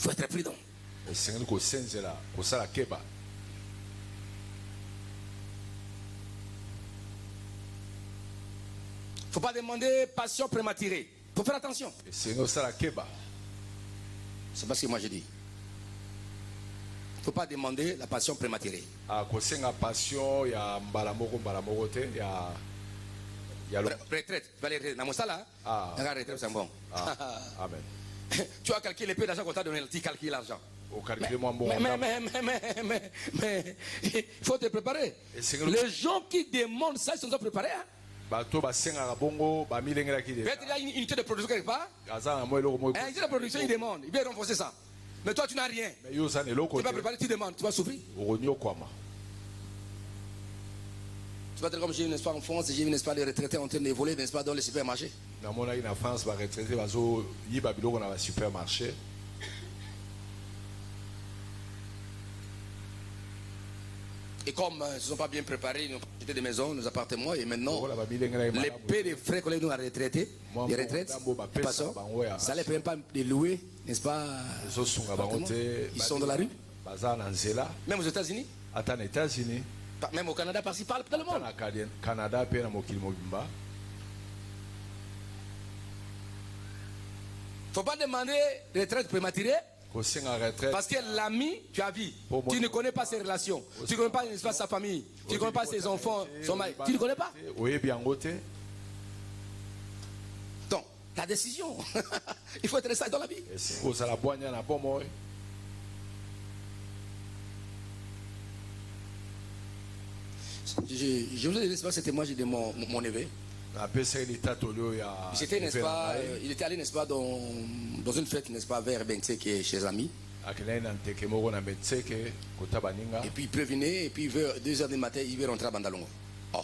Il faut être prudent. Il ne faut pas demander passion prématurée. Il faut faire attention. C'est parce que moi je dis. Il ne faut pas demander la passion prématurée. Retraite. Tu vas aller retraite. Dans mon salle, la retraite, c'est bon. Amen. Tu as calculé le peu d'argent qu'on t'a donné, tu calcules l'argent. Mais il faut te préparer. Les gens qui demandent ça, ils sont préparés. Hein? Peut-être qu'il y a une unité de production quelque part. Une unité de production, ils demandent. Ils veulent renforcer ça. Mais toi, tu n'as rien. Tu vas préparer, tu demandes, tu vas souffrir. Tu vas être comme j'ai une histoire en France, j'ai une histoire de retraités en train de voler, n'est-ce pas, dans les supermarchés. Dans mon en France, les retraités vont y Babylone dans le supermarché. Et comme ils ne sont pas bien préparés, ils ont acheté des maisons, nos appartements, et maintenant, les paix des frais qu'on nous a retraités, les retraites, ça ne les permet pas de louer, n'est-ce pas? Ils sont dans la rue. Même aux États-Unis. Même au Canada, parce qu'ils parlent dans le monde. Il ne faut pas demander retraite prématurée. Parce que l'ami, tu as vu, tu ne connais pas ses relations, tu ne connais pas sa famille, tu ne connais pas ses enfants, son mari, tu ne connais pas. Donc, ta décision, il faut être sage dans la vie. Je vous ai dit ce témoignage de mon neveu. J'étais, n'est-ce pas, il était allé, n'est-ce pas, dans une fête, n'est-ce pas, vers Bentse qui est chez amis. Et puis il prévenait, et puis vers 2h du matin, il veut rentrer à Bandalungu. Oh.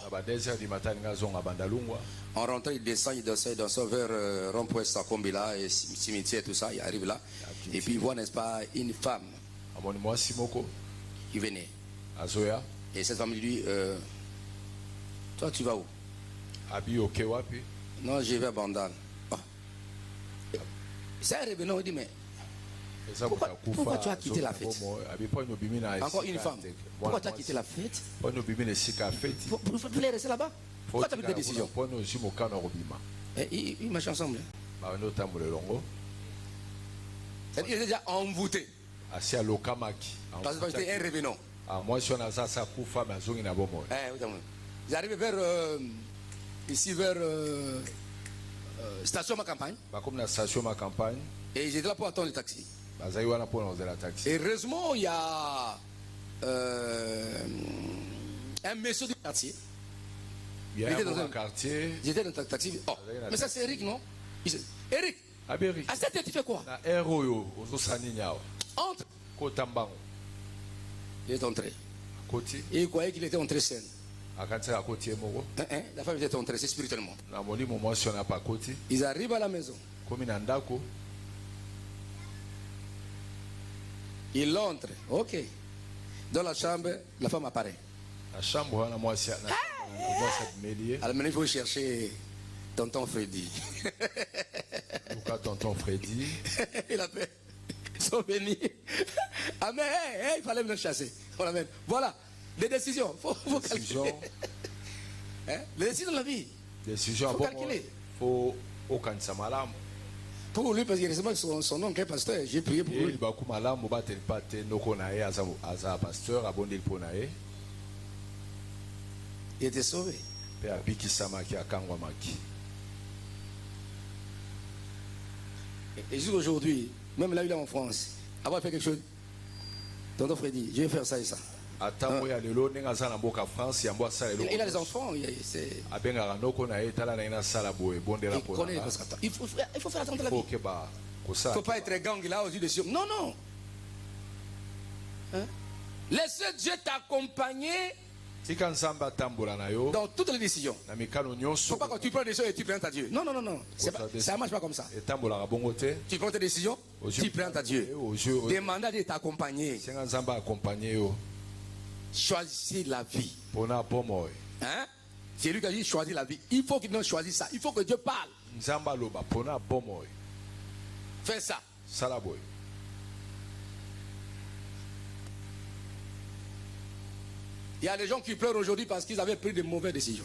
En rentrant, il descend vers Rond-Point Sakombila et cimetière, tout ça, il arrive là. Et puis il voit, n'est-ce pas, une femme qui venait. Et cette femme lui dit, toi tu vas où? Non, je vais à Bandal. Oh. C'est un révérend, il dit, mais pourquoi tu as quitté la fête? Encore une femme. Pourquoi tu as quitté la fête? Pour les rester là-bas? Pourquoi tu as pris des décisions? Ils marchent ensemble. Il est déjà envoûté. Parce que c'était un révérend. Ils arrivent vers ici vers station ma campagne. Et j'étais là pour attendre le taxi. Et heureusement, il y a un monsieur du quartier. J'étais dans un taxi. Oh, mais ça c'est Eric, non? Eric, à cette heure tu fais quoi? Entre. Il est entré. Et il croyait qu'il était entré seul. La femme était entrée spirituellement. Ils arrivent à la maison. Il entre. Ok. Dans la chambre, la femme apparaît. Alors maintenant, il faut chercher tonton Freddy. Tonton Freddy. Il appelle. Ils sont venus. Ah mais il fallait me le chasser. Voilà. Des décisions. Faut calculer. Les décisions de la vie. Décision. Faut calculer. Faut aucun samalam. Pour lui, parce qu'il est son oncle est pasteur, j'ai prié pour lui. Il était sauvé. Et jusqu'aujourd'hui, même là, il est en France, avoir fait quelque chose, tonton Freddy, je vais faire ça et ça. Il a des enfants. Il faut faire attention à la vie. Il ne faut pas être gang là aux yeux des cieux. Non, non. Laisse Dieu t'accompagner dans toutes les décisions. Il ne faut pas que tu prends des décisions et tu présentes à Dieu. Non, non, non, non. Ça ne marche pas comme ça. Tu prends tes décisions, tu présentes à Dieu. Demande à Dieu de t'accompagner. Choisissez la vie. Hein? C'est lui qui a dit choisir la vie. Il faut qu'il nous choisisse ça. Il faut que Dieu parle. Fais ça. Il y a des gens qui pleurent aujourd'hui parce qu'ils avaient pris de mauvaises décisions.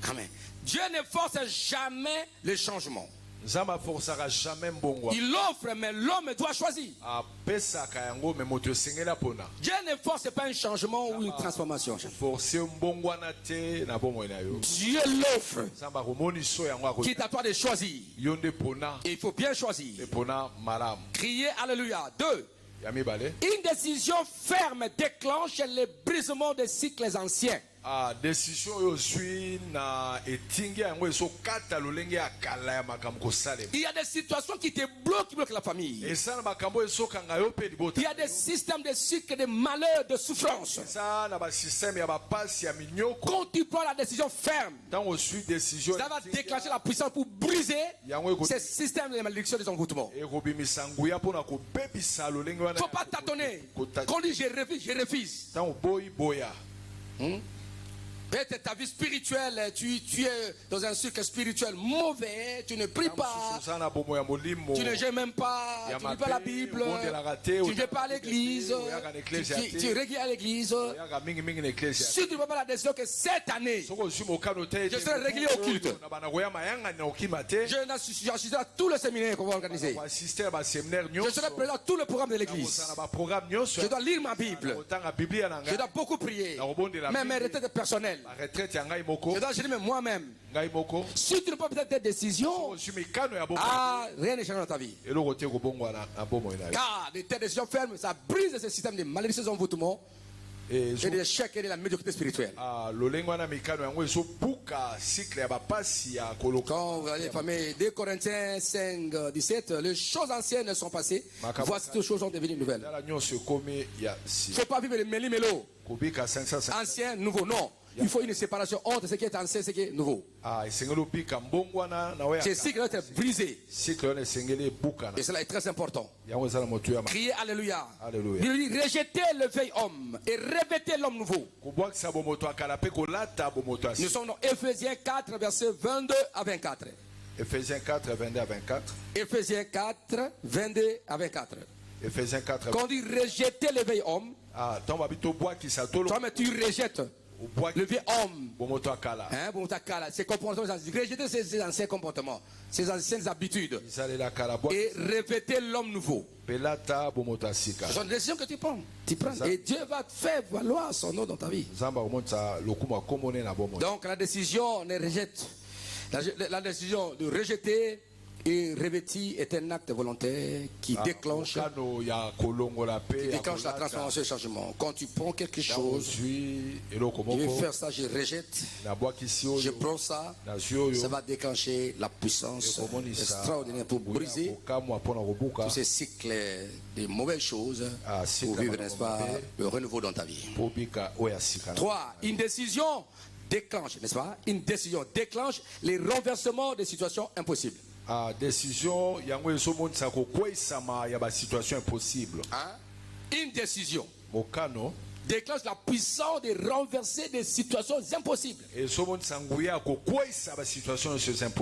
Amen. Dieu ne force jamais le changement. Il offre, mais l'homme doit choisir. Dieu ne force pas un changement ou une transformation. Dieu l'offre. Qui est à toi de choisir. Et il faut bien choisir. Crier Alléluia. 2. Une décision ferme déclenche le brisement des cycles anciens. Il y a des situations qui te bloquent la famille. Il y a des systèmes de cycles de malheur, de souffrance. Quand tu prends la décision ferme, ça va déclencher la puissance pour briser ces systèmes de malédiction des envoûtements. Il ne faut pas tâtonner. Quand on dit je refuse. Peut-être ta vie spirituelle, tu es dans un cycle spirituel mauvais, tu ne pries pas, tu ne jeûnes même pas, tu ne lis pas la Bible, tu ne viens pas à l'église, tu regardes à l'église. Si tu ne prends pas la décision que cette année, je serai régulier au culte, j'assisterai à tous les séminaires qu'on va organiser, je serai présent à tous les programmes de l'église, je dois lire ma Bible, je dois beaucoup prier, même mes retraites personnelles. Je dois gérer moi-même. Si tu ne peux pas prendre des décisions, rien ne change dans ta vie. Car de telles décisions fermes, ça brise ce système de malédiction envoûtement et de l'échec et de la médiocrité spirituelle. Quand vous allez famille 2 Corinthiens 5, 17, les choses anciennes sont passées, voici toutes choses sont devenues nouvelles. Il ne faut pas vivre le méli-mélo. Ancien, nouveau, non. Il faut une séparation entre ce qui est ancien et ce qui est nouveau. C'est ce qui doit être brisé. Et cela est très important. Criez Alléluia. Rejetez le vieil homme et revêtez l'homme nouveau. Nous sommes dans Ephésiens 4, versets 22 à 24. Ephésiens 4, 22 à 24. Ephésiens 4, 22 à 24. Ephésiens 4. Quand on dit rejeter le vieil homme, toi, mais tu rejettes le vieux homme. Ces comportements, rejeter ces anciens comportements, ces anciennes habitudes. Et répéter l'homme nouveau. Ce sont des décisions que tu prends. Et Dieu va te faire valoir son nom dans ta vie. Donc la décision de rejeter et revêtir est un acte volontaire qui déclenche la transformation et le changement. Quand tu prends quelque chose, je vais faire ça, je rejette, je prends ça, ça va déclencher la puissance extraordinaire pour briser tous ces cycles de mauvaises choses pour vivre, n'est-ce pas, le renouveau dans ta vie. 3. Une décision déclenche, n'est-ce pas? Une décision déclenche les renversements des situations impossibles. Décision, il y a une situation impossible. Une décision déclenche la puissance de renverser des situations impossibles.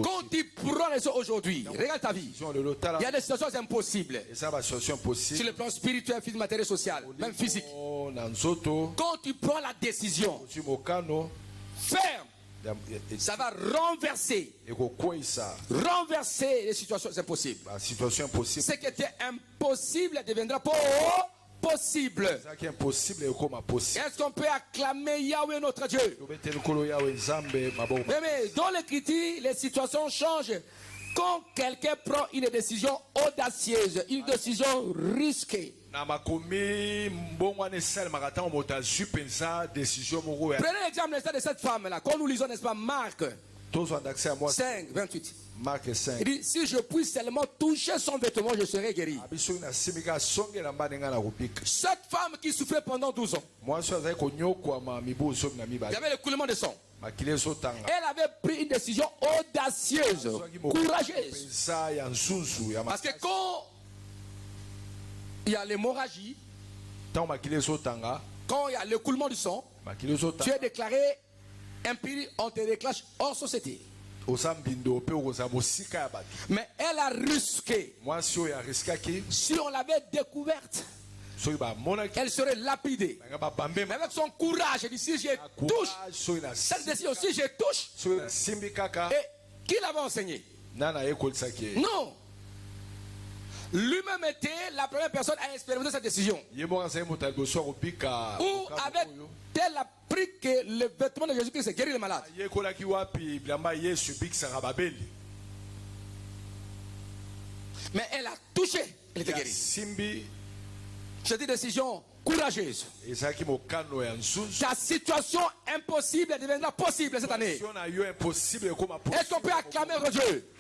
Quand tu prends les choses aujourd'hui, regarde ta vie. Il y a des situations impossibles. Sur le plan spirituel, physique, matériel, social, même physique. Quand tu prends la décision ferme, ça va renverser les situations impossibles. Ce qui était impossible deviendra possible. Est-ce qu'on peut acclamer Yahweh notre Dieu? Mais dans l'écriture, les situations changent quand quelqu'un prend une décision audacieuse, une décision risquée. Prenez l'exemple de cette femme-là. Quand nous lisons, n'est-ce pas, Marc 5, 28. Il dit, si je puis seulement toucher son vêtement, je serai guéri. Cette femme qui souffrait pendant 12 ans, il y avait le coulement de sang. Elle avait pris une décision audacieuse, courageuse. Parce que quand il y a l'hémorragie, quand il y a l'écoulement du sang, tu es déclaré impur, on te déclenche hors société. Mais elle a risqué. Si on l'avait découverte, elle serait lapidée. Mais avec son courage, elle dit, si je touche cette décision, si je touche, et qui l'avait enseigné? Non. Lui-même était la première personne à expérimenter cette décision. Où avait-elle appris que le vêtement de Jésus-Christ guérit les malades? Mais elle a touché, elle était guérie. C'est une décision courageuse. Ta situation impossible deviendra possible cette année. Est-ce qu'on peut acclamer Dieu?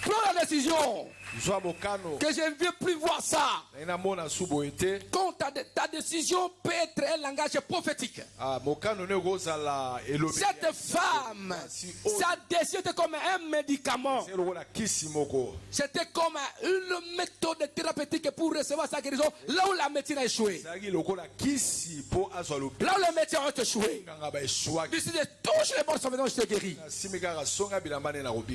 Prends la décision que je ne veux plus voir ça. Quand ta décision peut être un langage prophétique. Cette femme, sa décision était comme un médicament. C'était comme une méthode thérapeutique pour recevoir sa guérison là où la médecine a échoué. Là où le médecin a échoué. D'ici de touche les bonnes sauvages, je te guéris.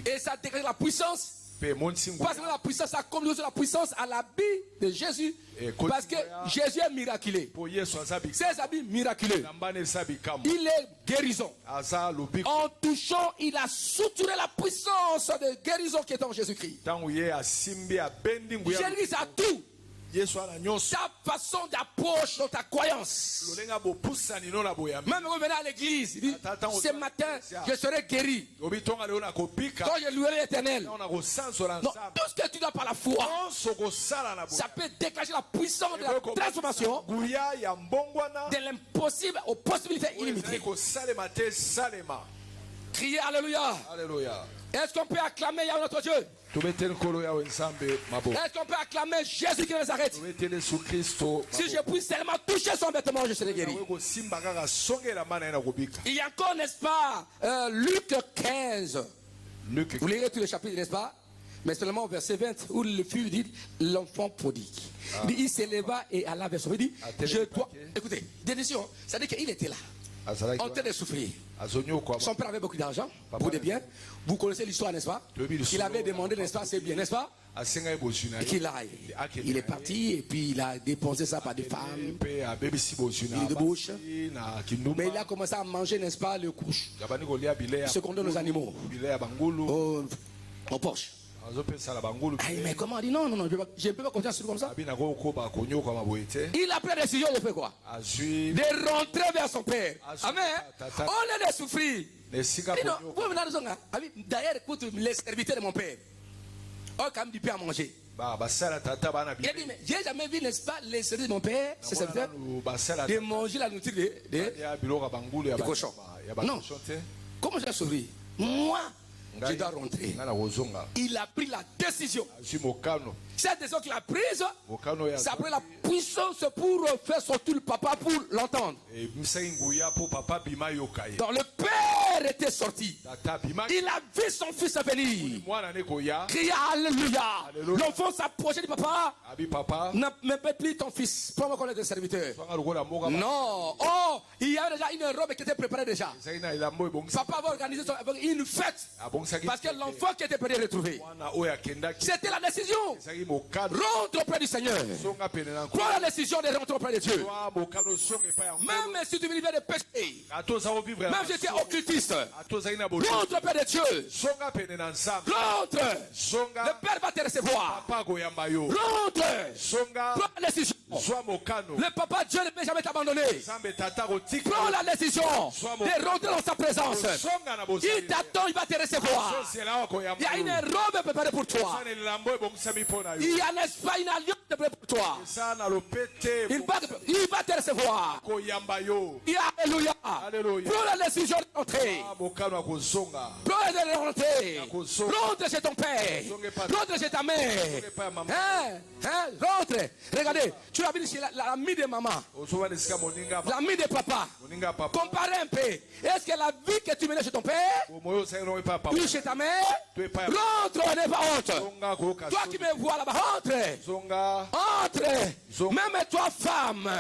Et ça déclenche la puissance. Parce que la puissance a communiqué sur la puissance à l'habit de Jésus. Parce que Jésus est miraculé. Ses habits miraculeux. Il est guérison. En touchant, il a souturé la puissance de guérison qui est en Jésus-Christ. Jésus a tout. ta façon d'approche dans ta croyance. Même quand vous venez à l'église, il dit, ce matin, je serai guéri. Donc je louerai l'Éternel. Non, tout ce que tu dois par la foi, ça peut déclencher la puissance de la transformation de l'impossible aux possibilités illimitées. Criez Alléluia. Alléluia. Est-ce qu'on peut acclamer Yahweh notre Dieu? Est-ce qu'on peut acclamer Jésus qui nous arrête? Si je puis seulement toucher son vêtement, je serai guéri. Il y a encore, n'est-ce pas, Luc 15. Vous lirez tout le chapitre, n'est-ce pas? Mais seulement au verset 20, où le fils dit l'enfant prodigue. Il s'éleva et alla vers son père. Il dit, je dois. Écoutez, décision, c'est-à-dire qu'il était là, en train de souffrir. Son père avait beaucoup d'argent, beaucoup de biens. Vous connaissez l'histoire, n'est-ce pas? Il avait demandé, n'est-ce pas, ses biens, n'est-ce pas? Et qu'il aille. Il est parti et puis il a dépensé ça par des femmes. Il est de bouche. Mais il a commencé à manger, n'est-ce pas, le couche. Ce qu'on donne aux animaux. Au Porsche. Mais comment on dit non, je ne peux pas continuer comme ça. Il a pris la décision de faire quoi? De rentrer vers son père. Amen. On est de souffrir. D'ailleurs, écoute, les serviteurs de mon père. Oh, quand même du pain à manger. Il a dit, mais j'ai jamais vu, n'est-ce pas, les serviteurs de mon père, ces serviteurs, de manger la nourriture des cochons. Non. Comment je vais souffrir? Moi, je dois rentrer. Il a pris la décision. Cette décision qu'il a prise, ça a pris la puissance pour faire sortir le papa pour l'entendre. Donc le père était sorti. Il a vu son fils venir. Crier Alléluia. L'enfant s'approchait du papa. Ne m'appelle plus ton fils. Prends-moi comme le serviteur. Non. Oh, il y avait déjà une robe qui était préparée déjà. Papa avait organisé une fête. Parce que l'enfant qui était prêt à retrouver. C'était la décision. Rentre auprès du Seigneur. Prends la décision de rentrer auprès de Dieu. Même si tu vivais de péché, même si tu es occultiste, rentre auprès de Dieu. Rentre. Le Père va te recevoir. Rentre. Prends la décision. Le papa Dieu ne peut jamais t'abandonner. Prends la décision de rentrer dans sa présence. Il t'attend, il va te recevoir. Il y a une robe préparée pour toi. Il y a, n'est-ce pas, une alliance préparée pour toi. Il va te recevoir. Alléluia. Prends la décision de rentrer. Prends la décision de rentrer. Rentre chez ton père. Rentre chez ta mère. Rentre. Regardez, tu as vu chez l'ami de maman, l'ami de papa. Comparez un peu. Est-ce que la vie que tu menais chez ton père ou chez ta mère? Rentre, n'est pas honte. Toi qui me vois là-bas, entre. Même toi, femme,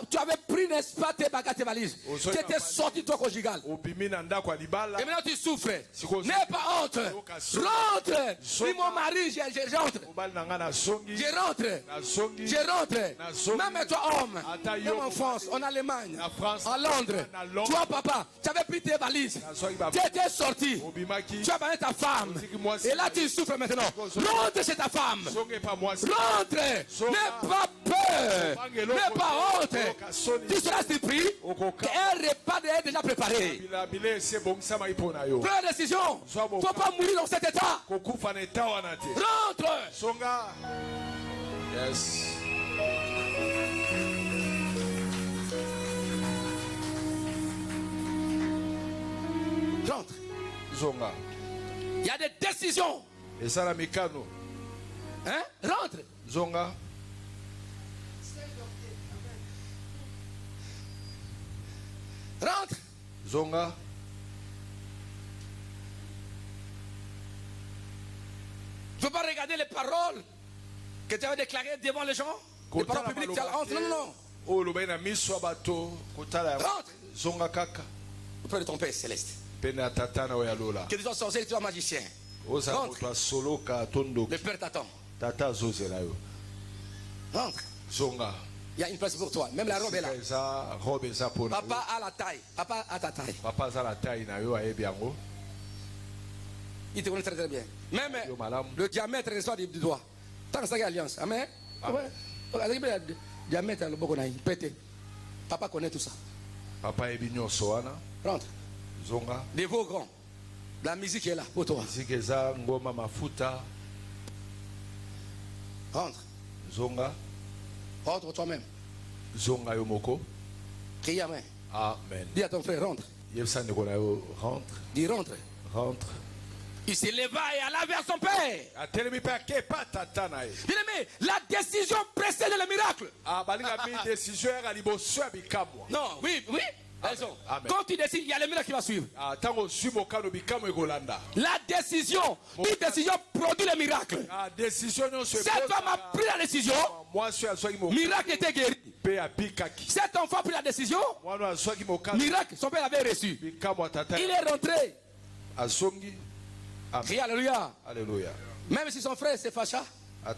tu avais pris, n'est-ce pas, tes bagages, tes valises. Tu étais sorti de ton conjugal. Et maintenant tu souffres. N'aie pas honte. Rentre. Dis mon mari, je rentre. Je rentre. Même toi, homme, même en France, en Allemagne, en Londres. Toi, papa, tu avais pris tes valises. Tu étais sorti. Tu as banni ta femme. Et là, tu souffres maintenant. Rentre chez ta femme. Rentre. N'aie pas peur. N'aie pas honte. Tu seras surpris qu'un repas est déjà préparé. Prends la décision. Il ne faut pas mourir dans cet état. Rentre. Yes. Rentre. Il y a des décisions. Et ça la mécano. Hein? Rentre. Zonga. Rentre. Zonga. Tu ne peux pas regarder les paroles que tu avais déclarées devant les gens. Les paroles publiques, tu rentres. Non. Rentre. Zonga kaka. Auprès de ton Père céleste. Que tu sois sorcier, que tu sois magicien. Rentre. Le Père t'attend. Rentre. Zonga. Il y a une place pour toi. Même la robe est là. Papa a la taille. Papa a ta taille. Il te connaît très très bien. Même le diamètre de l'histoire du doigt. Tant que ça y a alliance. Amen. Ouais. Diamètre, le bon pété. Papa connaît tout ça. Papa est bignon soana. Rentre. Zonga. Des veaux grands. La musique est là pour toi. Musique est là, ngoma mafuta. Rentre. Zonga. Rentre toi-même. Zonga yomoko. Crie amen. Amen. Dis à ton frère, rentre. Rentre. Dis rentre. Rentre. Il se leva et alla vers son père. Bien-aimé, la décision précède le miracle. Non, oui. Raison. Quand tu décides, il y a le miracle qui va suivre. La décision, une décision produit le miracle. Cette femme a pris la décision. Miracle était guéri. Cet enfant a pris la décision. Miracle, son père l'avait reçu. Il est rentré. Crie alléluia. Alléluia. Même si son frère s'est fâché, à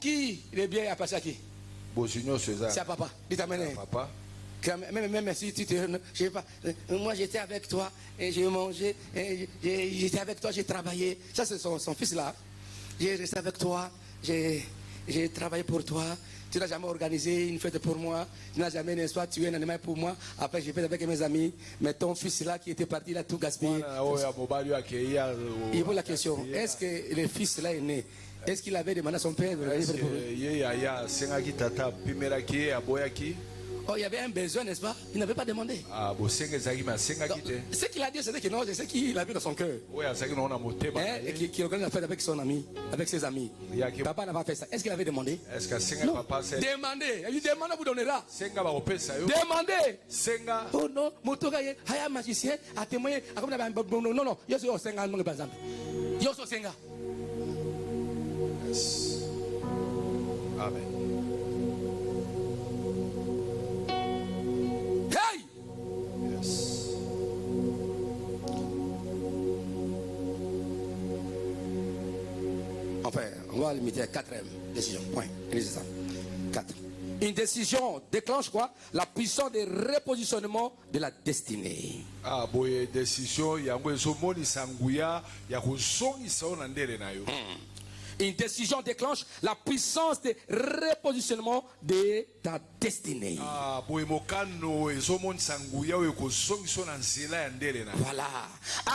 qui il est bien attaché à qui? C'est à papa. Dites amen. Papa. Même si tu te... Je sais pas, moi j'étais avec toi et j'ai mangé, j'étais avec toi, j'ai travaillé. Ça c'est son fils là. J'ai resté avec toi, j'ai travaillé pour toi. Tu n'as jamais organisé une fête pour moi. Tu n'as jamais, n'est-ce pas, tué un animal pour moi. Après, j'ai fait avec mes amis. Mais ton fils là qui était parti, il a tout gaspillé. Il pose la question, est-ce que le fils là est né? Est-ce qu'il avait demandé à son père de l'organiser pour lui? Oh, il y avait un besoin, n'est-ce pas? Il n'avait pas demandé. Donc, ce qu'il a dit, c'était que non, c'est ce qu'il avait dans son cœur. Et qu'il organise la fête avec son ami, avec ses amis. Papa n'a pas fait ça. Est-ce qu'il avait demandé? Non. Demandez. Il dit demandez, vous donnera. Demandez. Oh non, Motogaye, Haya magicien, a témoigné. Non, il y a ce Senga, par exemple. Il y a ce Senga. Amen. Hey! Yes. Enfin, on va limiter à 4e décision. Point. 4. Une décision déclenche quoi? La puissance de repositionnement de la destinée. Décision, Une décision déclenche la puissance de repositionnement de ta destinée. Voilà.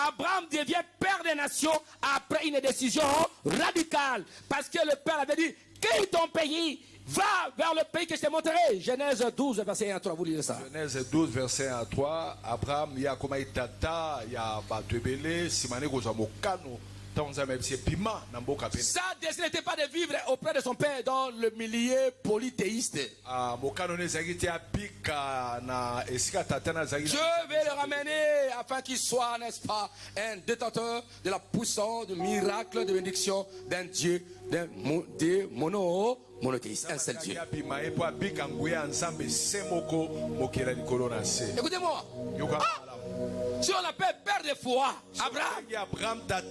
Abraham devient père des nations après une décision radicale. Parce que le père avait dit, quitte ton pays, va vers le pays que je te montrerai. Genèse 12, verset 1 à 3, vous lisez ça. Genèse 12, verset 1 à 3. Abraham, il y a comme tata, il y a batubele, simane mokano. Sa destinée n'était pas de vivre auprès de son père dans le milieu polythéiste. Je vais le ramener afin qu'il soit, n'est-ce pas, un détenteur de la puissance, de miracle, de bénédiction d'un Dieu, d'un Dieu monothéiste, un seul Dieu. Écoutez-moi. Si on l'appelle père de foi, Abraham,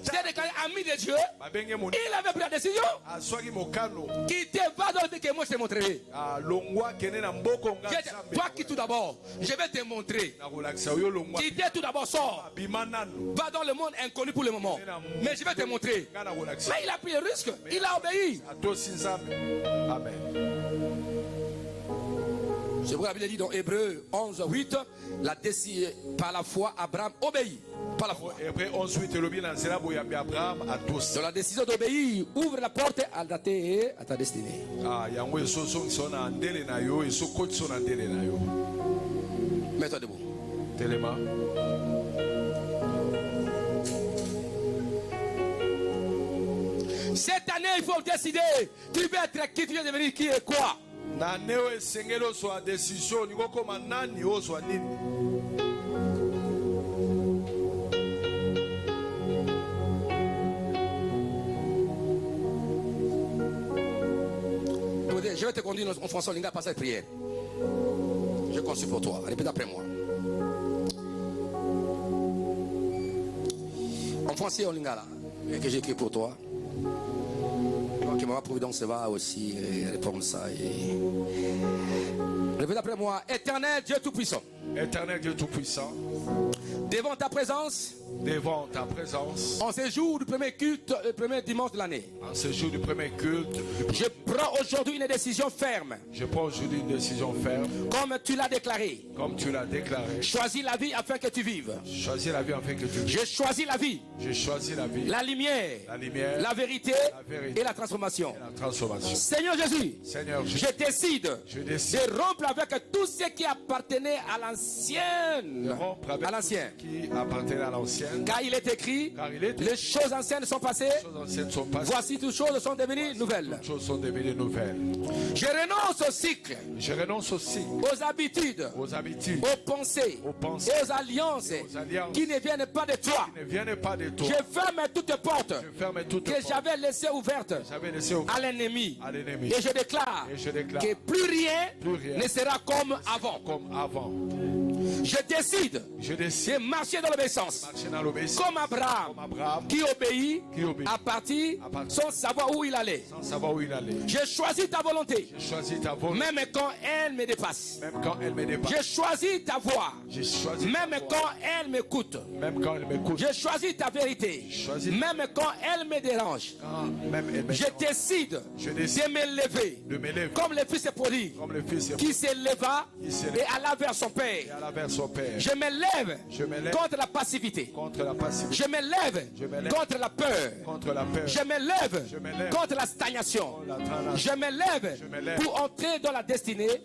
c'est déclaré ami de Dieu, il avait pris la décision. Qui te va dans le pays que moi je te montrerai. Toi qui tout d'abord, je vais te montrer. Qui te tout d'abord sort. Va dans le monde inconnu pour le moment. Mais je vais te montrer. Mais il a pris le risque, il a obéi. Amen. C'est pourquoi la Bible dit dans Hébreux 11, 8, par la foi, Abraham obéit. Par la foi. Donc la décision d'obéir ouvre la porte à ta destinée. Mets-toi debout. Cette année, il faut décider. Tu veux être qui, tu veux devenir qui et quoi? Je vais te conduire en français, Linga, passer la prière. Je conçus pour toi. Répète après moi. En français, Linga, là, que j'ai écrit pour toi. Que ma providence va aussi répondre ça. Répète après moi. Éternel Dieu Tout-Puissant. Éternel Dieu Tout-Puissant. devant ta présence, en ce jour du premier culte, le premier dimanche de l'année, en ce jour du premier culte, je prends aujourd'hui une décision ferme. Comme tu l'as déclaré. Choisis la vie afin que tu vives. Je choisis la vie. La lumière, la vérité et la transformation. Seigneur Jésus, je décide de rompre avec tout ce qui appartenait à l'ancienne. Car il est écrit, les choses anciennes sont passées, voici toutes choses sont devenues nouvelles. Je renonce au cycle, aux habitudes, aux pensées et aux alliances qui ne viennent pas de toi. Je ferme toutes portes que j'avais laissées ouvertes à l'ennemi. Et je déclare que plus rien ne sera comme avant. Je décide de marcher dans l'obéissance. Comme Abraham qui obéit à partir sans savoir où il allait. Je choisis ta volonté. Même quand elle me dépasse. Je choisis ta voix. Même quand elle m'écoute. Je choisis ta vérité. Même quand elle me dérange. Je décide de me lever comme le fils prodigue qui s'éleva et alla vers son père. Je me lève contre la passivité. Je me lève contre la peur. Je me lève contre la stagnation. Je me lève pour entrer dans la destinée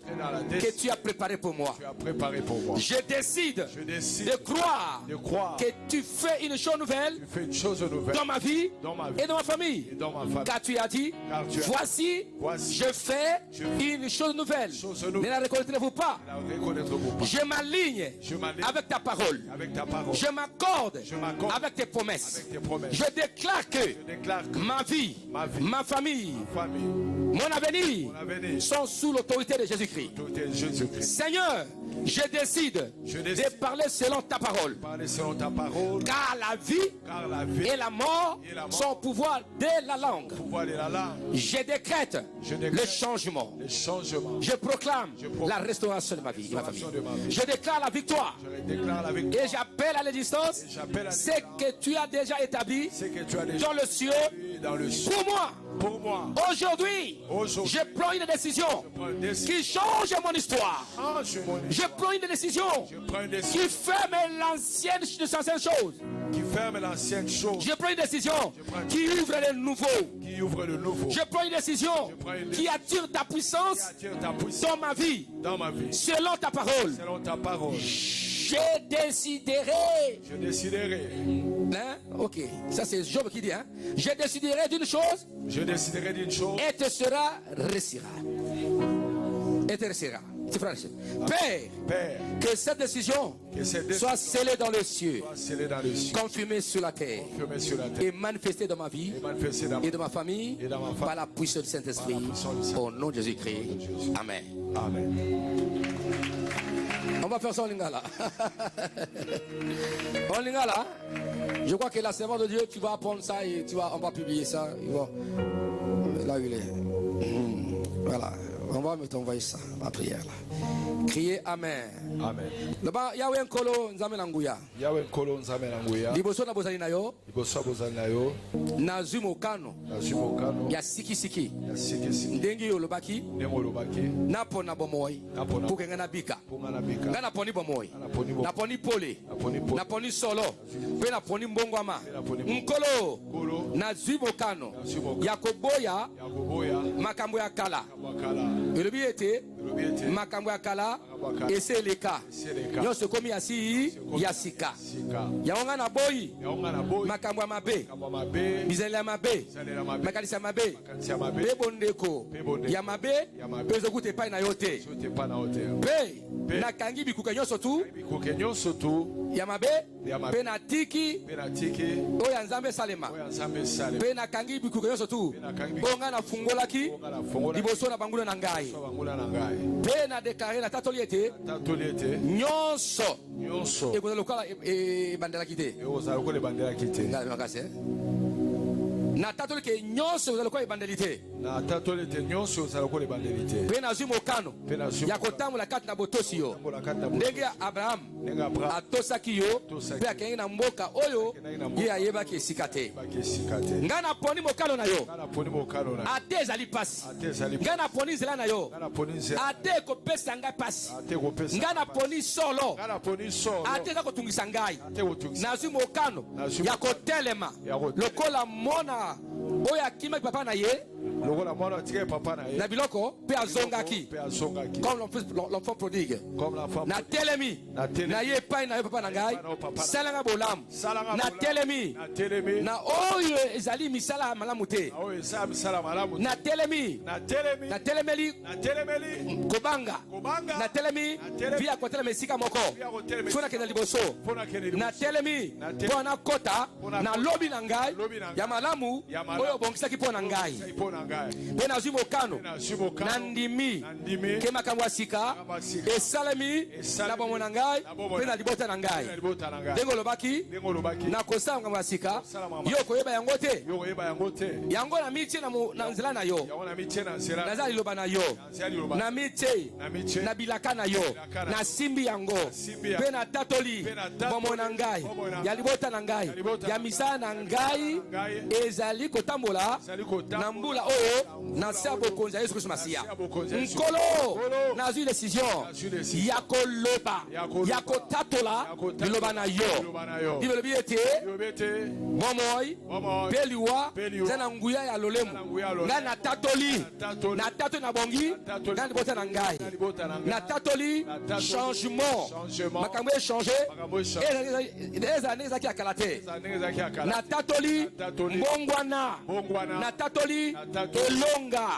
que tu as préparée pour moi. Je décide de croire que tu fais une chose nouvelle dans ma vie et dans ma famille. Car tu as dit, voici, je fais une chose nouvelle. Ne la reconnaîtrez-vous pas? Je m'aligne avec ta parole. Je m'accorde avec tes promesses. Je déclare que ma vie, ma famille, mon avenir sont sous l'autorité de Jésus-Christ. Seigneur, je décide de parler selon ta parole. Car la vie et la mort sont au pouvoir de la langue. Je décrète le changement. Je proclame la restauration de ma vie et ma famille. Je déclare la victoire. Et j'appelle à l'existence ce que tu as déjà établi dans le ciel pour moi. Aujourd'hui, je prends une décision qui change mon histoire. Je prends une décision qui ferme l'ancienne chose. Je prends une décision qui ouvre le nouveau. Je prends une décision qui attire ta puissance dans ma vie. Selon ta parole. Je déciderai. Hein? Ok, ça c'est Job qui dit. Hein? Je déciderai d'une chose. Et te sera réussira. Et te réussira. Père, que cette décision soit scellée dans les cieux, confirmée sur la terre et manifestée dans ma vie et dans ma famille par la puissance du Saint-Esprit. Au nom de Jésus-Christ. Amen. On va faire ça en lingala. En lingala, je crois que la servante de Dieu, tu vas apprendre ça et on va publier ça. Là où il est. Voilà. On va t'envoyer ça, la prière là. Criez Amen. Amen. Là-bas, Yahweh Nkolo Nzame Nanguya. Liboso na bozali na yo. Nazwi mokano. Ya siki. Ndengi yo lobaki. Napona bomoi. Pukenga na bika. Nga naponi bomoi. Naponi pole. Naponi solo. Pe naponi mbongwama. Nkolo. Nazwi mokano. Yakoboya. Makambo ya kala. Elobi ete makambo ya kala eseleka nyonso komi asi ya sika yango na boyi makambo ya mabe bizali ya mabe makanisi ya mabe pe bondeko ya mabe pe ezokuta epai na yo te pe nakangi bikuka nyonso tu ya mabe pe natiki oyo ya Nzambe esalema pe nakangi bikuka nyonso tu oyo ngai nafungolaki liboso na banguna na ngai pe na deklare na tatoli ete nyonso ekozala lokola ebandelaki te na tatoli ke nyonso ekozala lokola ebandeli te Na tatole tenyo so zaloko le bandelite. Pe na zimo kano. Ya kotambola kati na botosi yo. Ndenge Abraham atosaki yo pe akei na mboka oyo ye ayebaki esika te. Nga na poni mokano na yo. Ate ezali pasi. Nga na poni nzela na yo. Ate ekopesa ngai pasi. Nga na poni solo. Ate eza kotungisa ngai. Nazwi mokano ya kotelema lokola mona oyo akimaki papa na ye na biloko pe azongaki comme l'enfant prodigue. Na telemi na ye epai na yo papa na ngai salanga bolamu na telemi na oyo ezali misala malamu te na telemi na telemeli kobanga na telemi via kotelema esika moko fona kenda liboso na telemi mpo na kota na lobi na ngai ya malamu oyo obongisaki mpo na ngai mpe nazwi mokano na ndimi ke makambo ya sika esalemi na bomoi na ngai mpe na libota na ngai ndenge olobaki na kosala makambo ya sika yo koyeba yango te yango na mitie na nzela na yo naza liloba na yo na mitie na bilaka na yo nasimbi yango mpe na tatoli bomoi na ngai ya libota na ngai ya misala na ngai ezali kotambola na mbula oyo na se ya bokonzi ya Yesu Kristo Masiya nkolo nazwi décision ya koloba ya kotatola liloba na yo libelobi ete bomoi mpe liwa eza na nguya ya lolemu ngai natatoli na bongi ngai libota na ngai natatoli changement makambo echange eza ndenge ezalaki ya kala te natatoli mbongwana natatoli elonga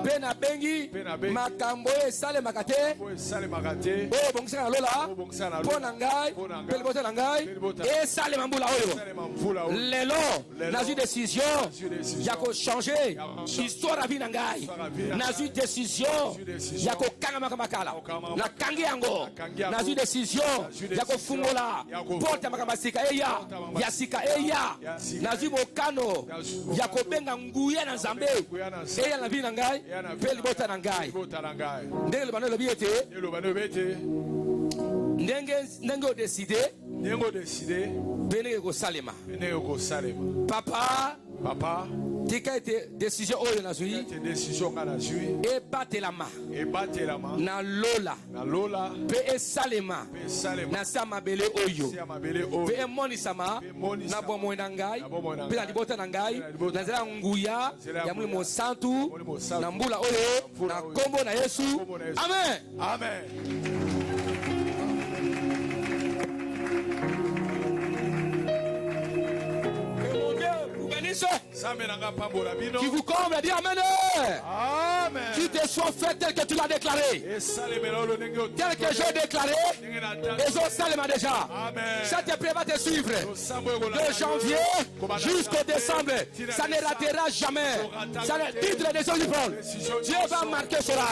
mpe nabengi makambo oyo esalemaka te oyo obongisaka na lola mpo na ngai mpe libota na ngai esalema mbula oyo lelo nazwi décision ya kochange histoire ya vi na ngai nazwi décision ya kokangama makala nakangi yango nazwi décision ya kofungola porte ya makambo ya sika eya ya sika eya nazwi mokano ya kobenga nguya na nzambe eya na vi na ngai mpe libota na ngai ndenge elobano elobi ete ndenge odeside mpe ndenge ekosalema papa tika ete décision oyo nazwi ebatelama na lola mpe esalema na se ya mabele oyo mpe emonisama na bomoi na ngai mpe na libota na ngai na nzela ya nguya ya molimo santu na mbula oyo na kombo na Yesu amen. Qui vous comble, dis amen. Qui te soit fait tel que tu l'as déclaré. Tel que j'ai déclaré, les autres salema déjà. Cette épreuve va te suivre. De janvier jusqu'au décembre, ça ne ratera jamais. Ça ne titre des du Paul. Dieu va marquer cela.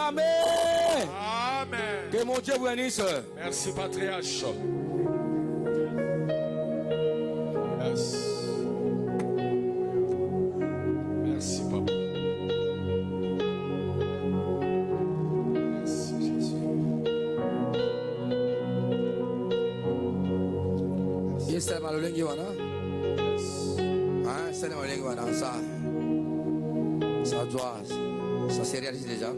Amen. Que mon Dieu vous bénisse. Merci, patriarche. Merci, papa. Merci, Jésus. Yes, c'est malolenge wana. C'est malolenge wana. Ça doit, ça s'est réalisé déjà.